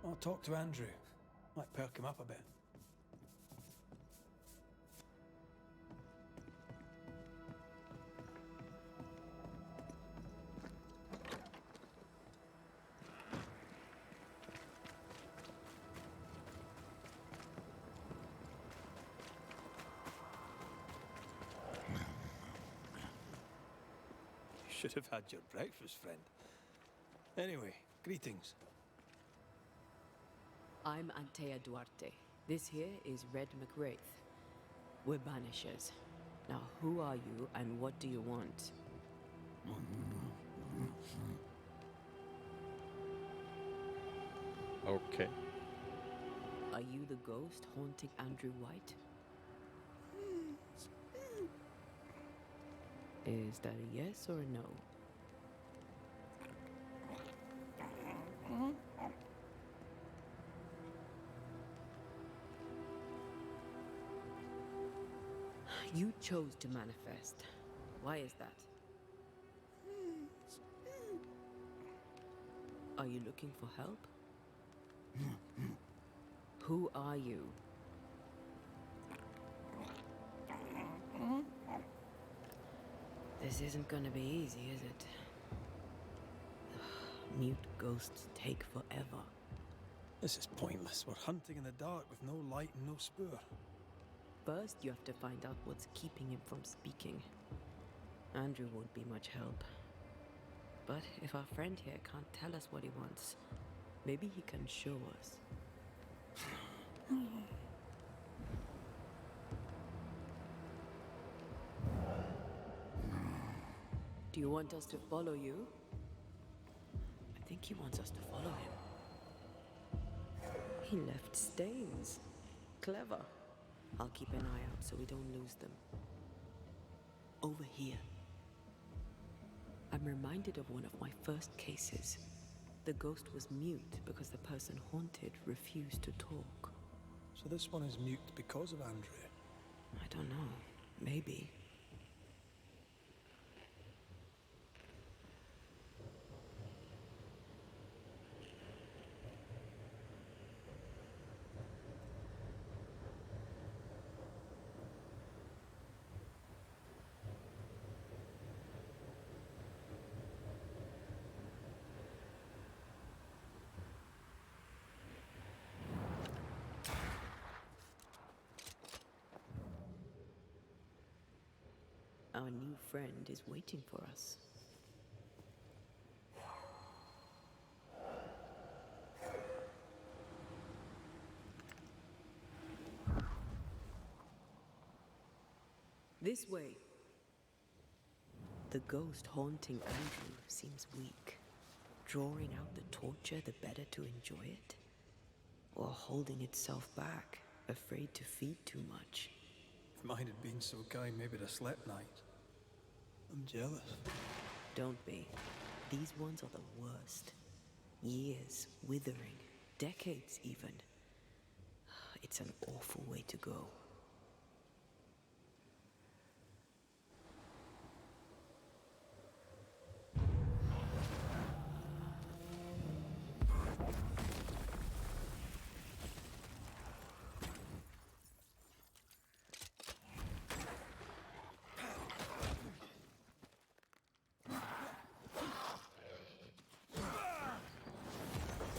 I'll talk to Andrew. Might perk him up a bit. Should have had your breakfast, friend. Anyway, greetings. I'm Antea Duarte. This here is Red McWraith. We're Banishers. Now, who are you and what do you want? Okay. Are you the ghost haunting Andrew White? Is that a yes or a no? You chose to manifest. Why is that? Are you looking for help? Who are you? This isn't gonna be easy, is it? Mute ghosts take forever. This is pointless. We're hunting in the dark with no light and no spoor. First, you have to find out what's keeping him from speaking. Andrew won't be much help. But if our friend here can't tell us what he wants, maybe he can show us. Do you want us to follow you? I think he wants us to follow him. He left stains. Clever. I'll keep an eye out so we don't lose them. Over here. I'm reminded of one of my first cases. The ghost was mute because the person haunted refused to talk. So this one is mute because of Andrew? I don't know. Maybe. Our new friend is waiting for us. This way. The ghost haunting Andrew seems weak. Drawing out the torture the better to enjoy it? Or holding itself back, afraid to feed too much? If mine had been so kind, maybe I'd have slept night. I'm jealous. Don't be. These ones are the worst. Years withering, decades even. It's an awful way to go.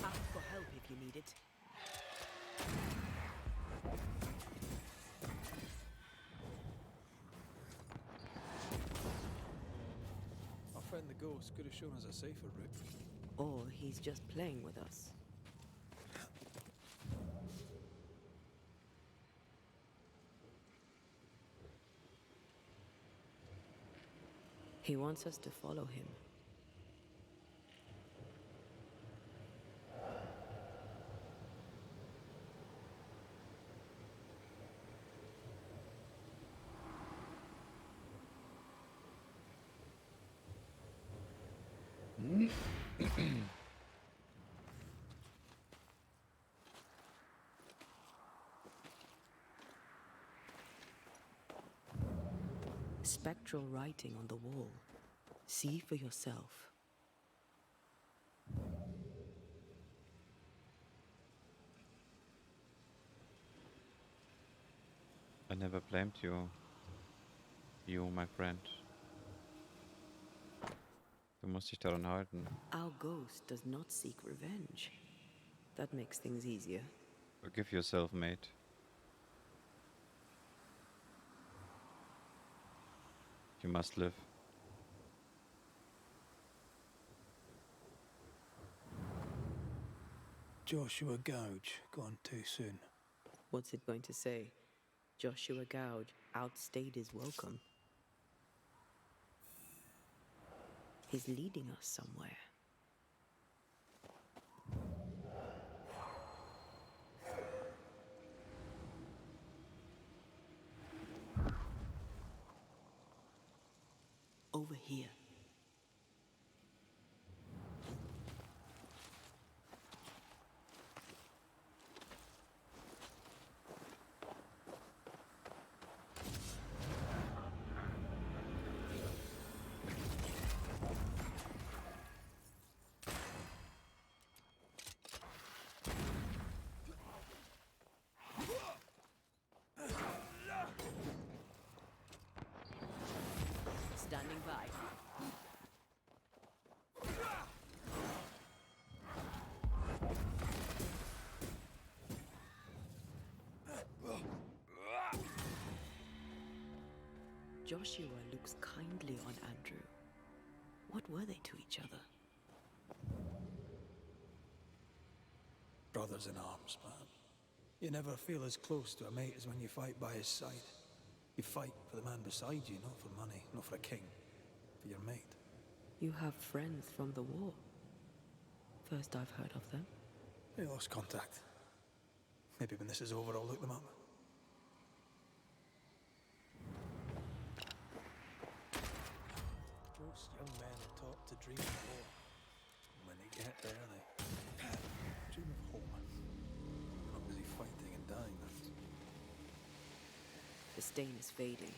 Ask for help if you need it. Our friend the ghost could have shown us a safer route. Or he's just playing with us. He wants us to follow him. Spectral writing on the wall. See for yourself. I never blamed you. You, my friend. Du musst dich daran halten. Our ghost does not seek revenge. That makes things easier. Forgive yourself, mate. You must live. Joshua Gouge, gone too soon. What's it going to say? Joshua Gouge outstayed his welcome. He's leading us somewhere. Over here. Joshua looks kindly on Andrew. What were they to each other? Brothers in arms, man. You never feel as close to a mate as when you fight by his side. You fight for the man beside you, not for money, not for a king. For your mate. You have friends from the war. First I've heard of them. They lost contact. Maybe when this is over, I'll look them up. Most young men are taught to dream of war. And when they get there, they dream of home. They're not busy fighting and dying, that's... The stain is fading.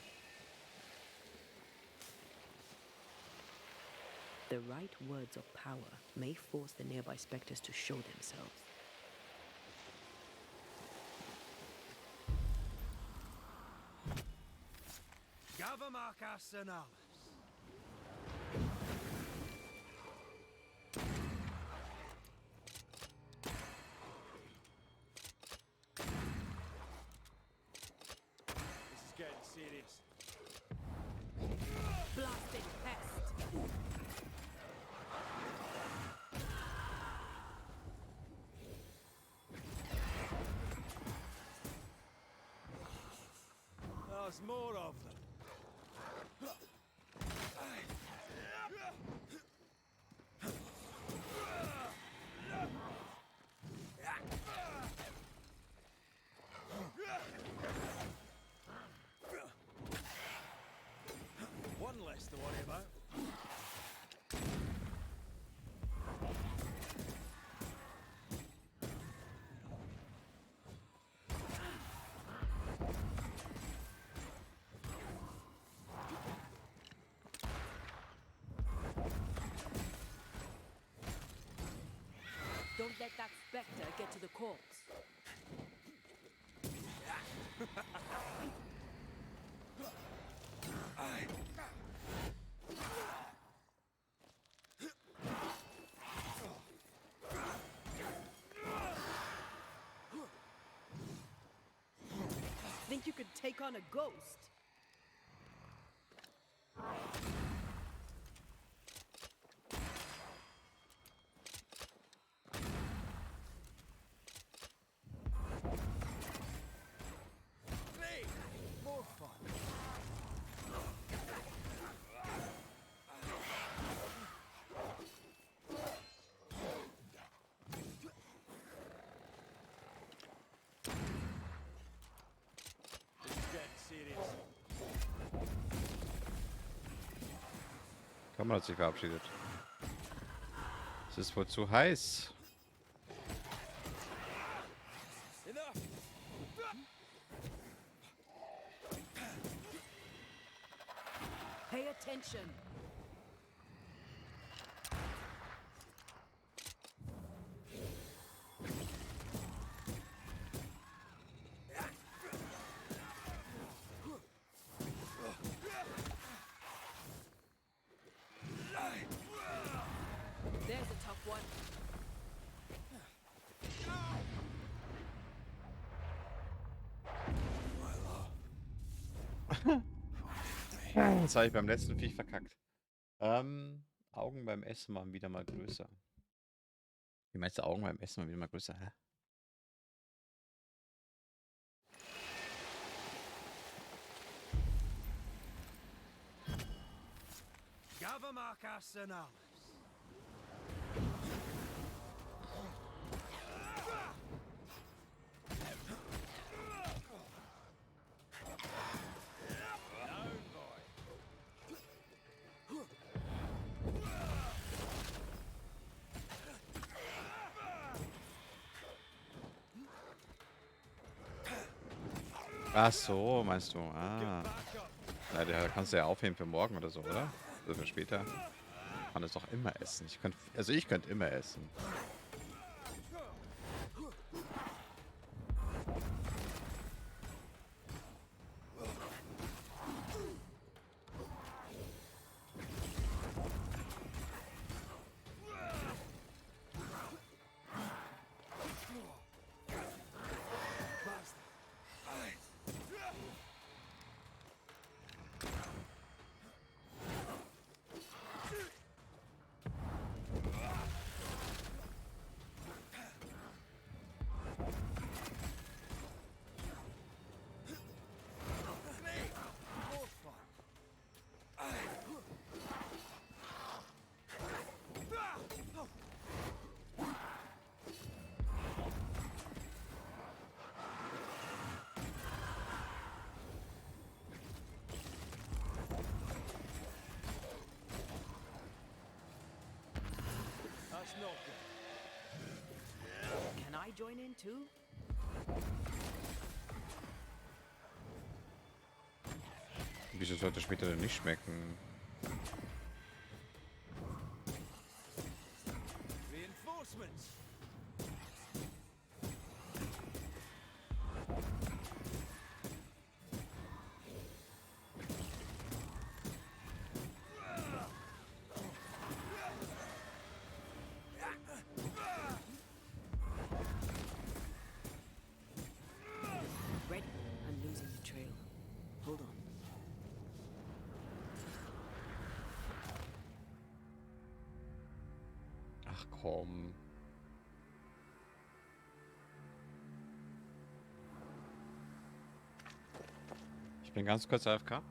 The right words of power may force the nearby specters to show themselves. Gavamarca Senalis. This is getting serious. Blasted pest! There's more of them. One less to worry about. Don't let that spectre get to the corpse. Think you could take on a ghost? Hey, more fun. This is getting serious. Kamera hat sich verabschiedet. Es ist wohl zu heiß. Enough. Pay attention. There's a tough one. Das habe ich beim letzten Viech verkackt. Augen beim Essen waren wieder mal größer. Wie meinst du, Augen beim Essen waren wieder mal größer? Hä? Gavamarca Senalis. Down, boy. Ach so, meinst du? Ah. Na, der kannst du ja aufheben für morgen oder so, oder? Oder für später. Man es doch immer essen. Ich könnte immer essen. That's not good. Can I join in too? Wieso sollte später denn nicht schmecken? Reinforcements. Ready. I'm losing the trail. Hold on. Ach komm. Ich bin ganz kurz AFK.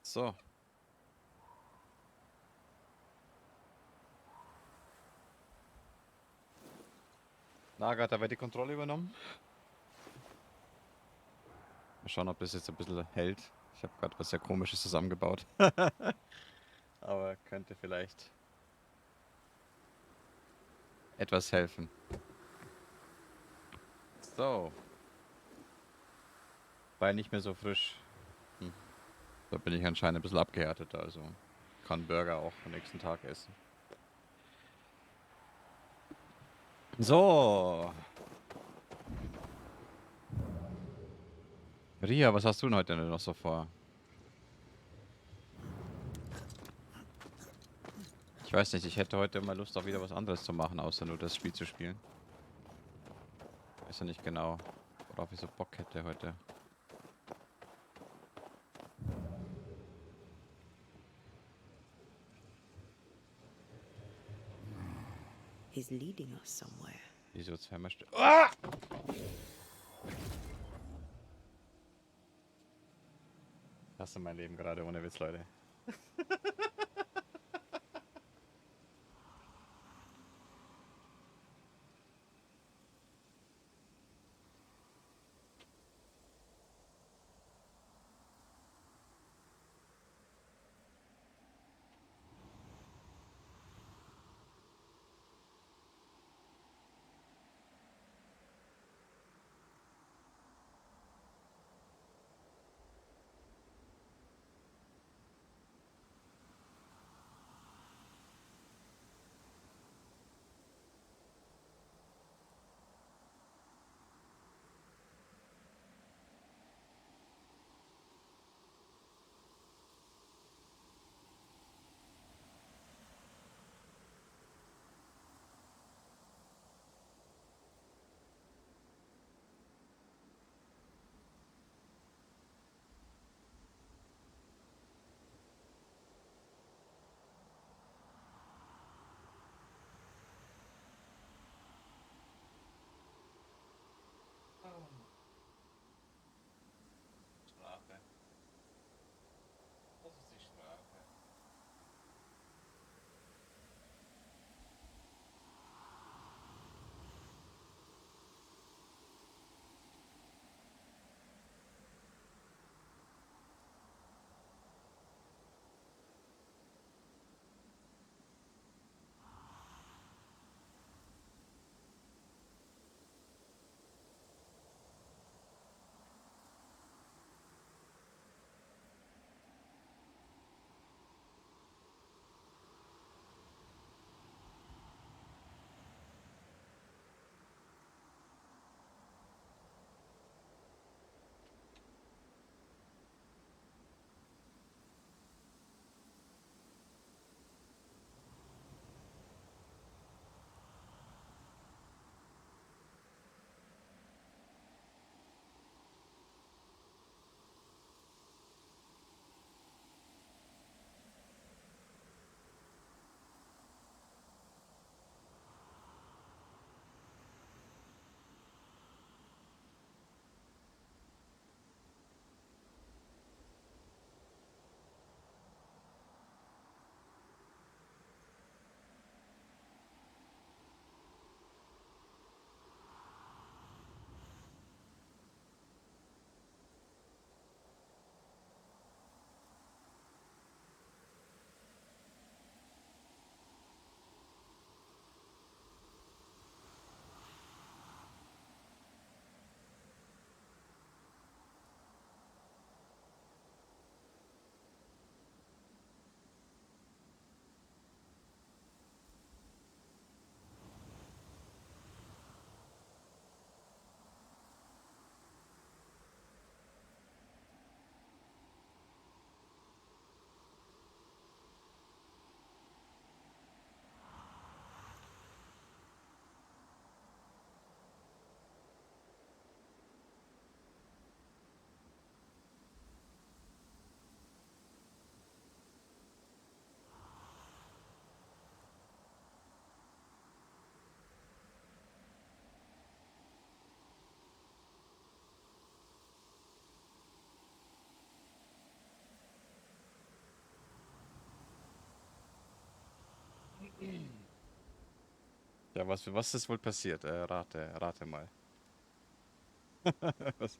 So. Naga hat aber die Kontrolle übernommen. Mal schauen, ob das jetzt ein bisschen hält. Ich habe gerade was sehr Komisches zusammengebaut. Aber könnte vielleicht etwas helfen. So. War nicht mehr so frisch. Hm. Da bin ich anscheinend ein bisschen abgehärtet, also kann Burger auch am nächsten Tag essen. So. Ria, was hast du denn heute denn noch so vor? Ich weiß nicht, ich hätte heute mal Lust, auch wieder was anderes zu machen, außer nur das Spiel zu spielen. Weiß ja nicht genau, worauf ich so Bock hätte heute. He's leading us somewhere. Wieso zweimal Ah! Ich hasse mein Leben gerade, ohne Witz, Leute. Strafe. Das ist die Strafe. Ja, was ist wohl passiert? Rate mal. Was?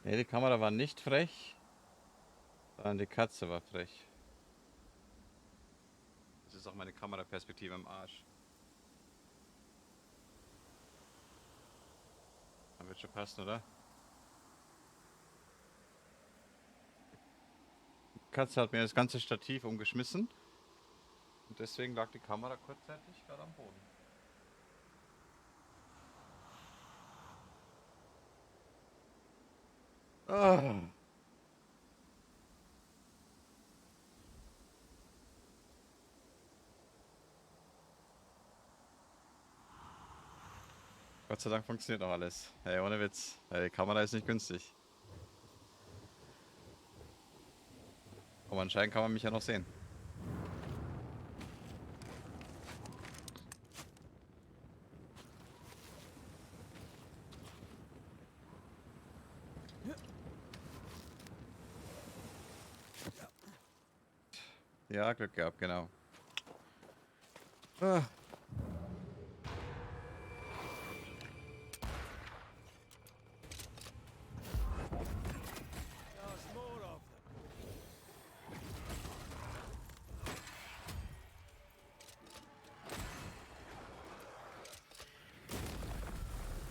Nee, die Kamera war nicht frech, sondern die Katze war frech. Das ist auch meine Kameraperspektive im Arsch. Das wird schon passen, oder? Die Katze hat mir das ganze Stativ umgeschmissen. Und deswegen lag die Kamera kurzzeitig gerade am Boden. Ah. Gott sei Dank funktioniert auch alles. Hey, ohne Witz. Hey, die Kamera ist nicht günstig. Aber anscheinend kann man mich ja noch sehen. Ja, Glück gehabt, genau. Ah. There's more of them.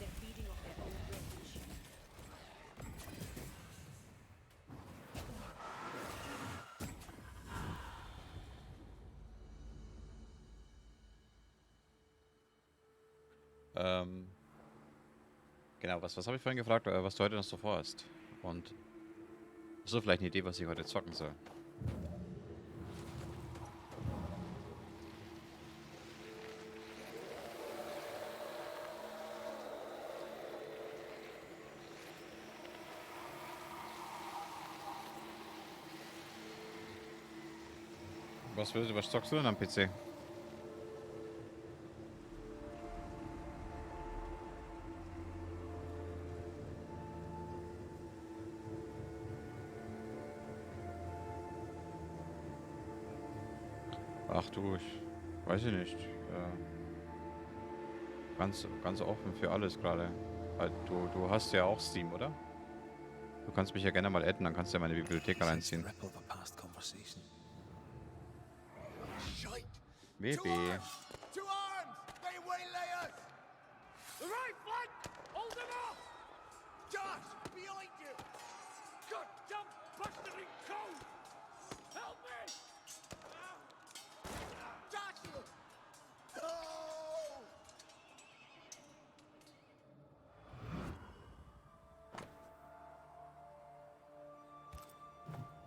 They're feeding off their own wreckage. Genau, was habe ich vorhin gefragt, was du heute noch so vorhast? Und hast du vielleicht eine Idee, was ich heute zocken soll? Was zockst du denn am PC? Ach du, ich weiß ich nicht. Ganz offen für alles gerade. Du hast ja auch Steam, oder? Du kannst mich ja gerne mal adden, dann kannst du ja meine Bibliothek reinziehen. WB. To arms! They waylay us! The right flank! Hold them off! Josh, behind you! Goddamn bastarding code! Help me! Joshua!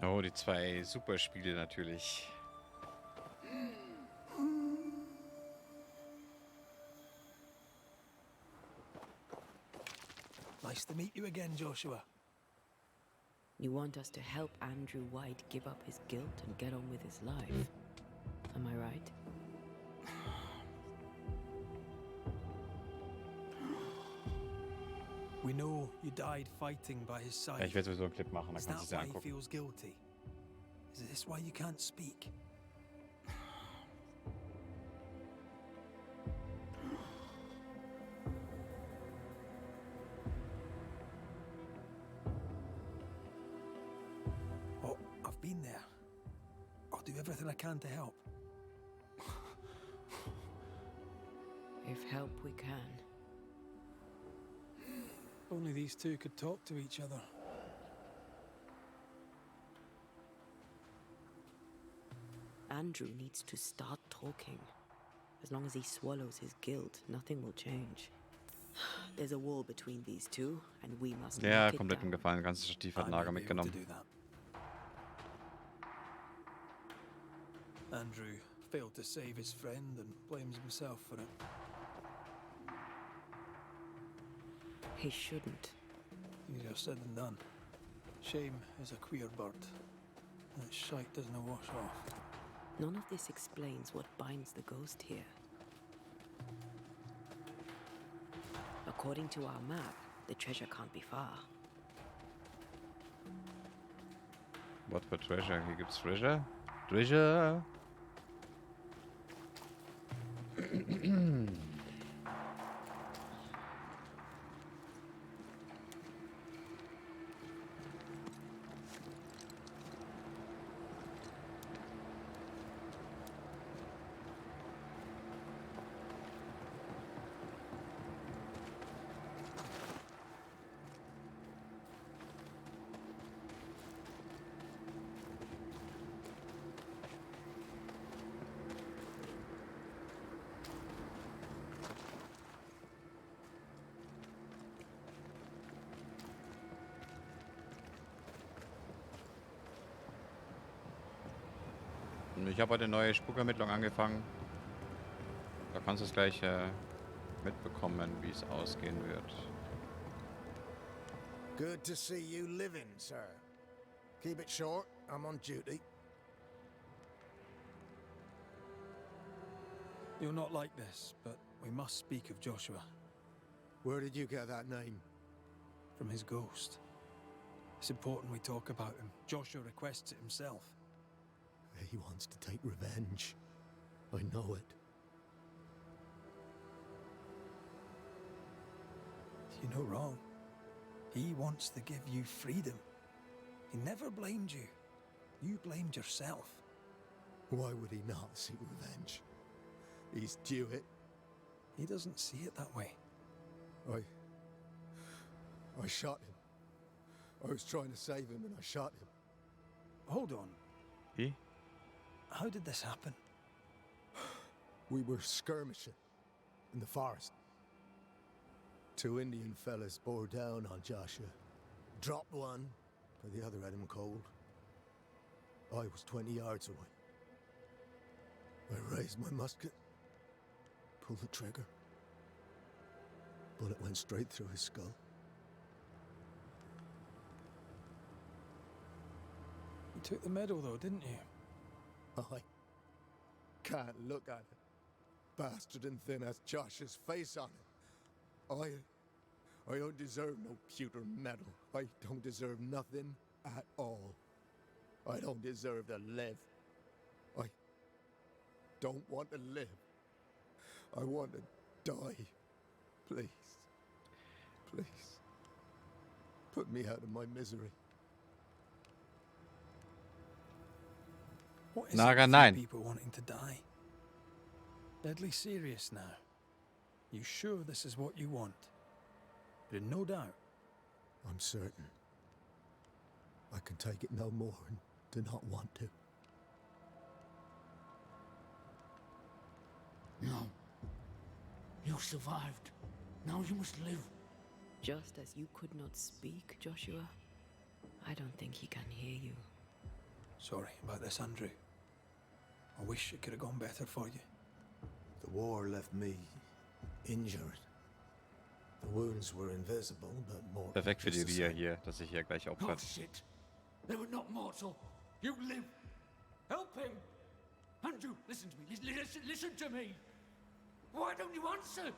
No! Oh, die zwei Superspiele natürlich. Nice to meet you again, Joshua. You want us to help Andrew White give up his guilt and get on with his life. Am I right? We know you died fighting by his Ja, side. ich werde sowieso einen Clip machen, dann Is kannst du that es dir why he angucken. feels guilty? Is this why you can't speak? Oh, I've been there. I'll do everything I can to help. If help we can. Only these two could talk to each other. Andrew needs to start talking. As long as he swallows his guilt, nothing will change. There's a wall between these two, and we must Ja, knock it komplett down. umgefallen. Ganzes Stativ hat I Nager may be able to mitgenommen. do that. Andrew failed to save his friend and blames himself for it. He shouldn't. Easier said than done. Shame is a queer bird. That shite doesn't wash off. None of this explains what binds the ghost here. According to our map, the treasure can't be far. What for Treasure? Hier gibt's Treasure? Treasure! Ich habe heute eine neue Spukermittlung angefangen. Da kannst du es gleich mitbekommen, wie es ausgehen wird. Good to see you living, sir. Keep it short. I'm on duty. You're not like this, but we must speak of Joshua. Where did you get that name? From his ghost. It's important we talk about him. Joshua requests it himself. He wants to take revenge. I know it. You're no wrong. He wants to give you freedom. He never blamed you. You blamed yourself. Why would he not seek revenge? He's due it. He doesn't see it that way. I shot him. I was trying to save him and I shot him. Hold on. He? How did this happen? We were skirmishing in the forest. 2 Indian fellas bore down on Joshua. Dropped one, but the other had him cold. I was 20 yards away. I raised my musket, pulled the trigger. Bullet went straight through his skull. You took the medal though, didn't you? I can't look at it. Bastard and thin as Josh's face on it. I don't deserve no pewter medal. I don't deserve nothing at all. I don't deserve to live. I don't want to live. I want to die. Please. Please. Put me out of my misery. What is Naga it with 9. people wanting to die? Deadly serious now. You sure this is what you want? But in no doubt. I'm certain. I can take it no more and do not want to. No. You survived. Now you must live. Just as you could not speak, Joshua, I don't think he can hear you. Sorry about this, Andrew. I wish it could have gone better for you. The war left me injured. The wounds were invisible, but more. Perfekt für die Ria hier, dass sich hier gleich Oh opfert. shit. They were not mortal. You live. Help him. Andrew, listen to me. Listen to me. Why don't you answer?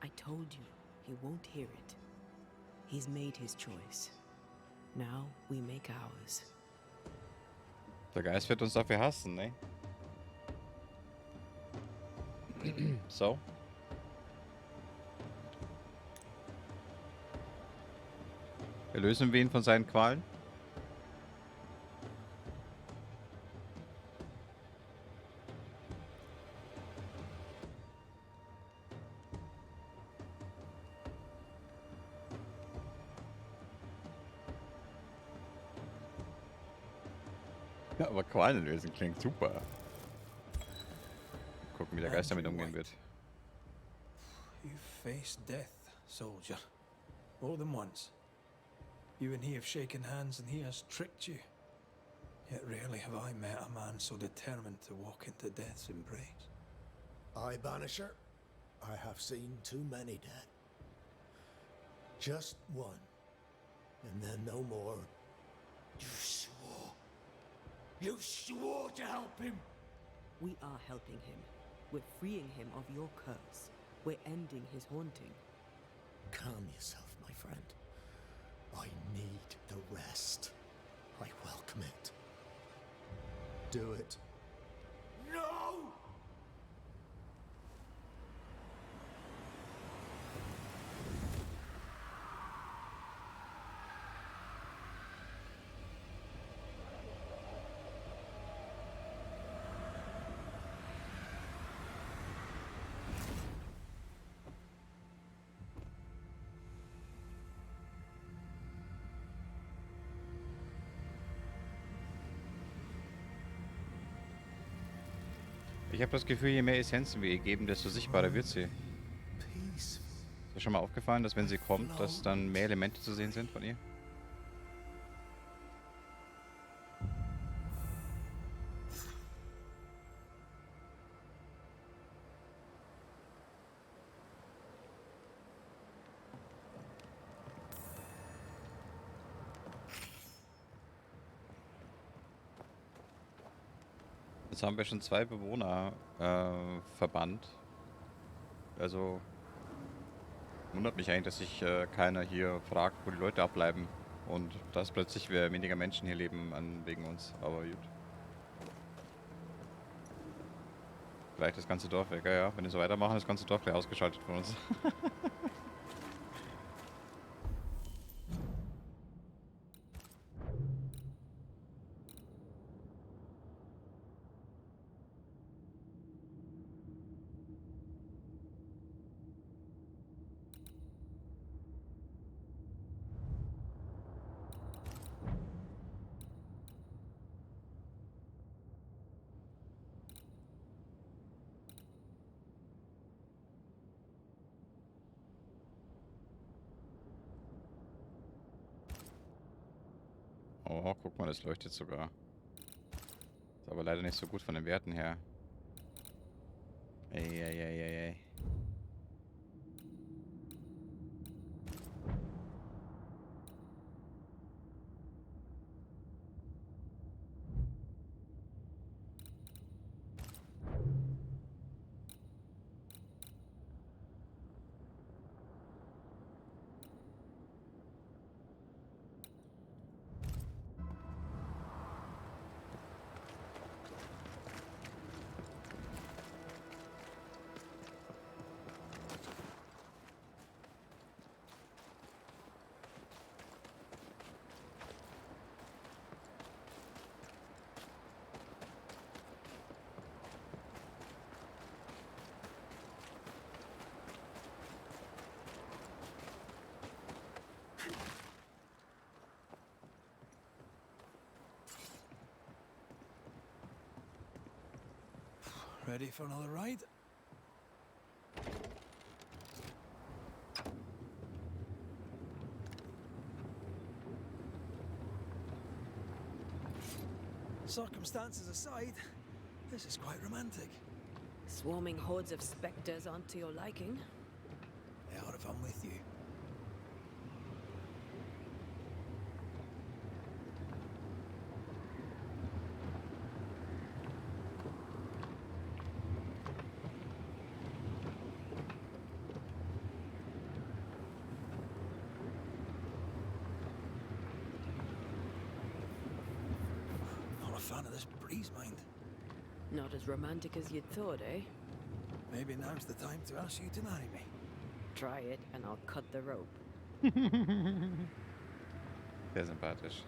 I told you, he won't hear it. He's made his choice. Now we make ours. Der Geist wird uns dafür hassen, ne? So. Erlösen wir ihn von seinen Qualen? Ja, aber Qualen lösen klingt super. Gucken, wie der Geist damit umgehen wird. You faced death, soldier. More than once. You and he have shaken hands and he has tricked you. Yet rarely have I met a man so determined to walk into death's embrace. I, Banisher, I have seen too many dead. Just one, and then no more. You swore. You swore to help him. We are helping him. We're freeing him of your curse. We're ending his haunting. Calm yourself, my friend. I need the rest. I welcome it. Do it. No! Ich habe das Gefühl, je mehr Essenzen wir ihr geben, desto sichtbarer wird sie. Ist dir schon mal aufgefallen, dass wenn sie kommt, dass dann mehr Elemente zu sehen sind von ihr? Jetzt haben wir schon 2 Bewohner verbannt. Also wundert mich eigentlich, dass sich keiner hier fragt, wo die Leute abbleiben. Und dass plötzlich weniger Menschen hier leben wegen uns. Aber gut. Vielleicht das ganze Dorf weg. Ja, wenn wir so weitermachen, ist das ganze Dorf gleich ausgeschaltet von uns. Oh, guck mal, das leuchtet sogar. Ist aber leider nicht so gut von den Werten her. Ey, ey, ey, ey, ey. Ready for another ride? Circumstances aside, this is quite romantic. Swarming hordes of spectres aren't to your liking. They are if I'm with you. Not a fan of this breeze, mind. Not as romantic as you'd thought, eh? Maybe now's the time to ask you to marry me. Try it and I'll cut the rope. Sehr sympathisch.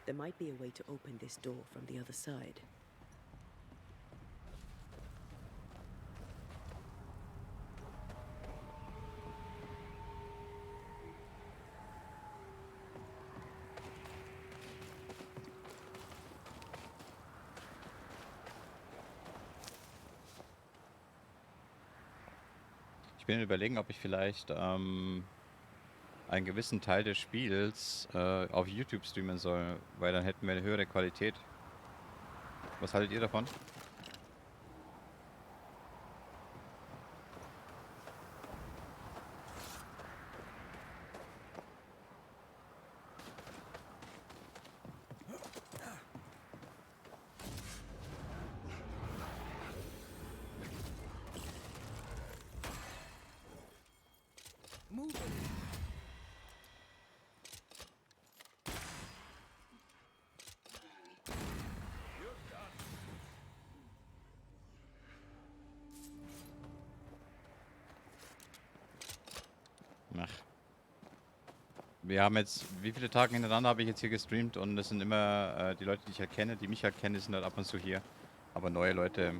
There might be a way to open this door from the other side. Ich bin überlegen, ob ich vielleicht einen gewissen Teil des Spiels auf YouTube streamen soll, weil dann hätten wir eine höhere Qualität. Was haltet ihr davon? Ach. Wir haben jetzt, wie viele Tage hintereinander habe ich jetzt hier gestreamt und es sind immer die Leute, die ich halt kenne, die mich halt kennen, die sind halt ab und zu hier. Aber neue Leute,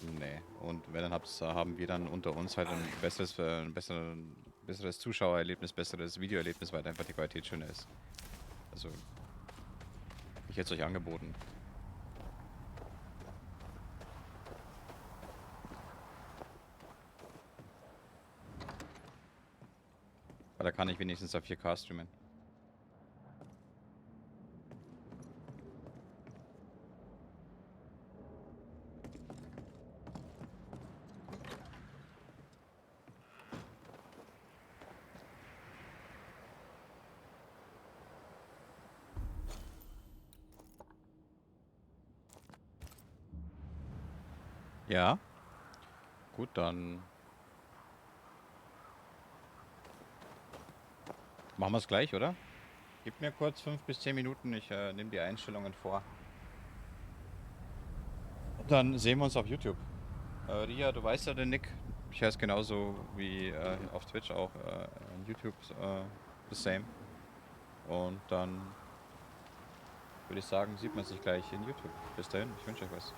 nee. Und wenn, dann haben wir dann unter uns halt ein besseres Zuschauererlebnis, besseres Videoerlebnis, weil einfach die Qualität schöner ist. Also, ich hätte es euch angeboten. Da kann ich wenigstens auf 4K streamen. Ja. Gut, dann machen wir es gleich, oder? Gib mir kurz 5 bis 10 Minuten, ich nehme die Einstellungen vor. Dann sehen wir uns auf YouTube. Ria, du weißt ja den Nick. Ich heiße genauso wie auf Twitch auch YouTube the same. Und dann würde ich sagen, sieht man sich gleich in YouTube. Bis dahin, ich wünsche euch was.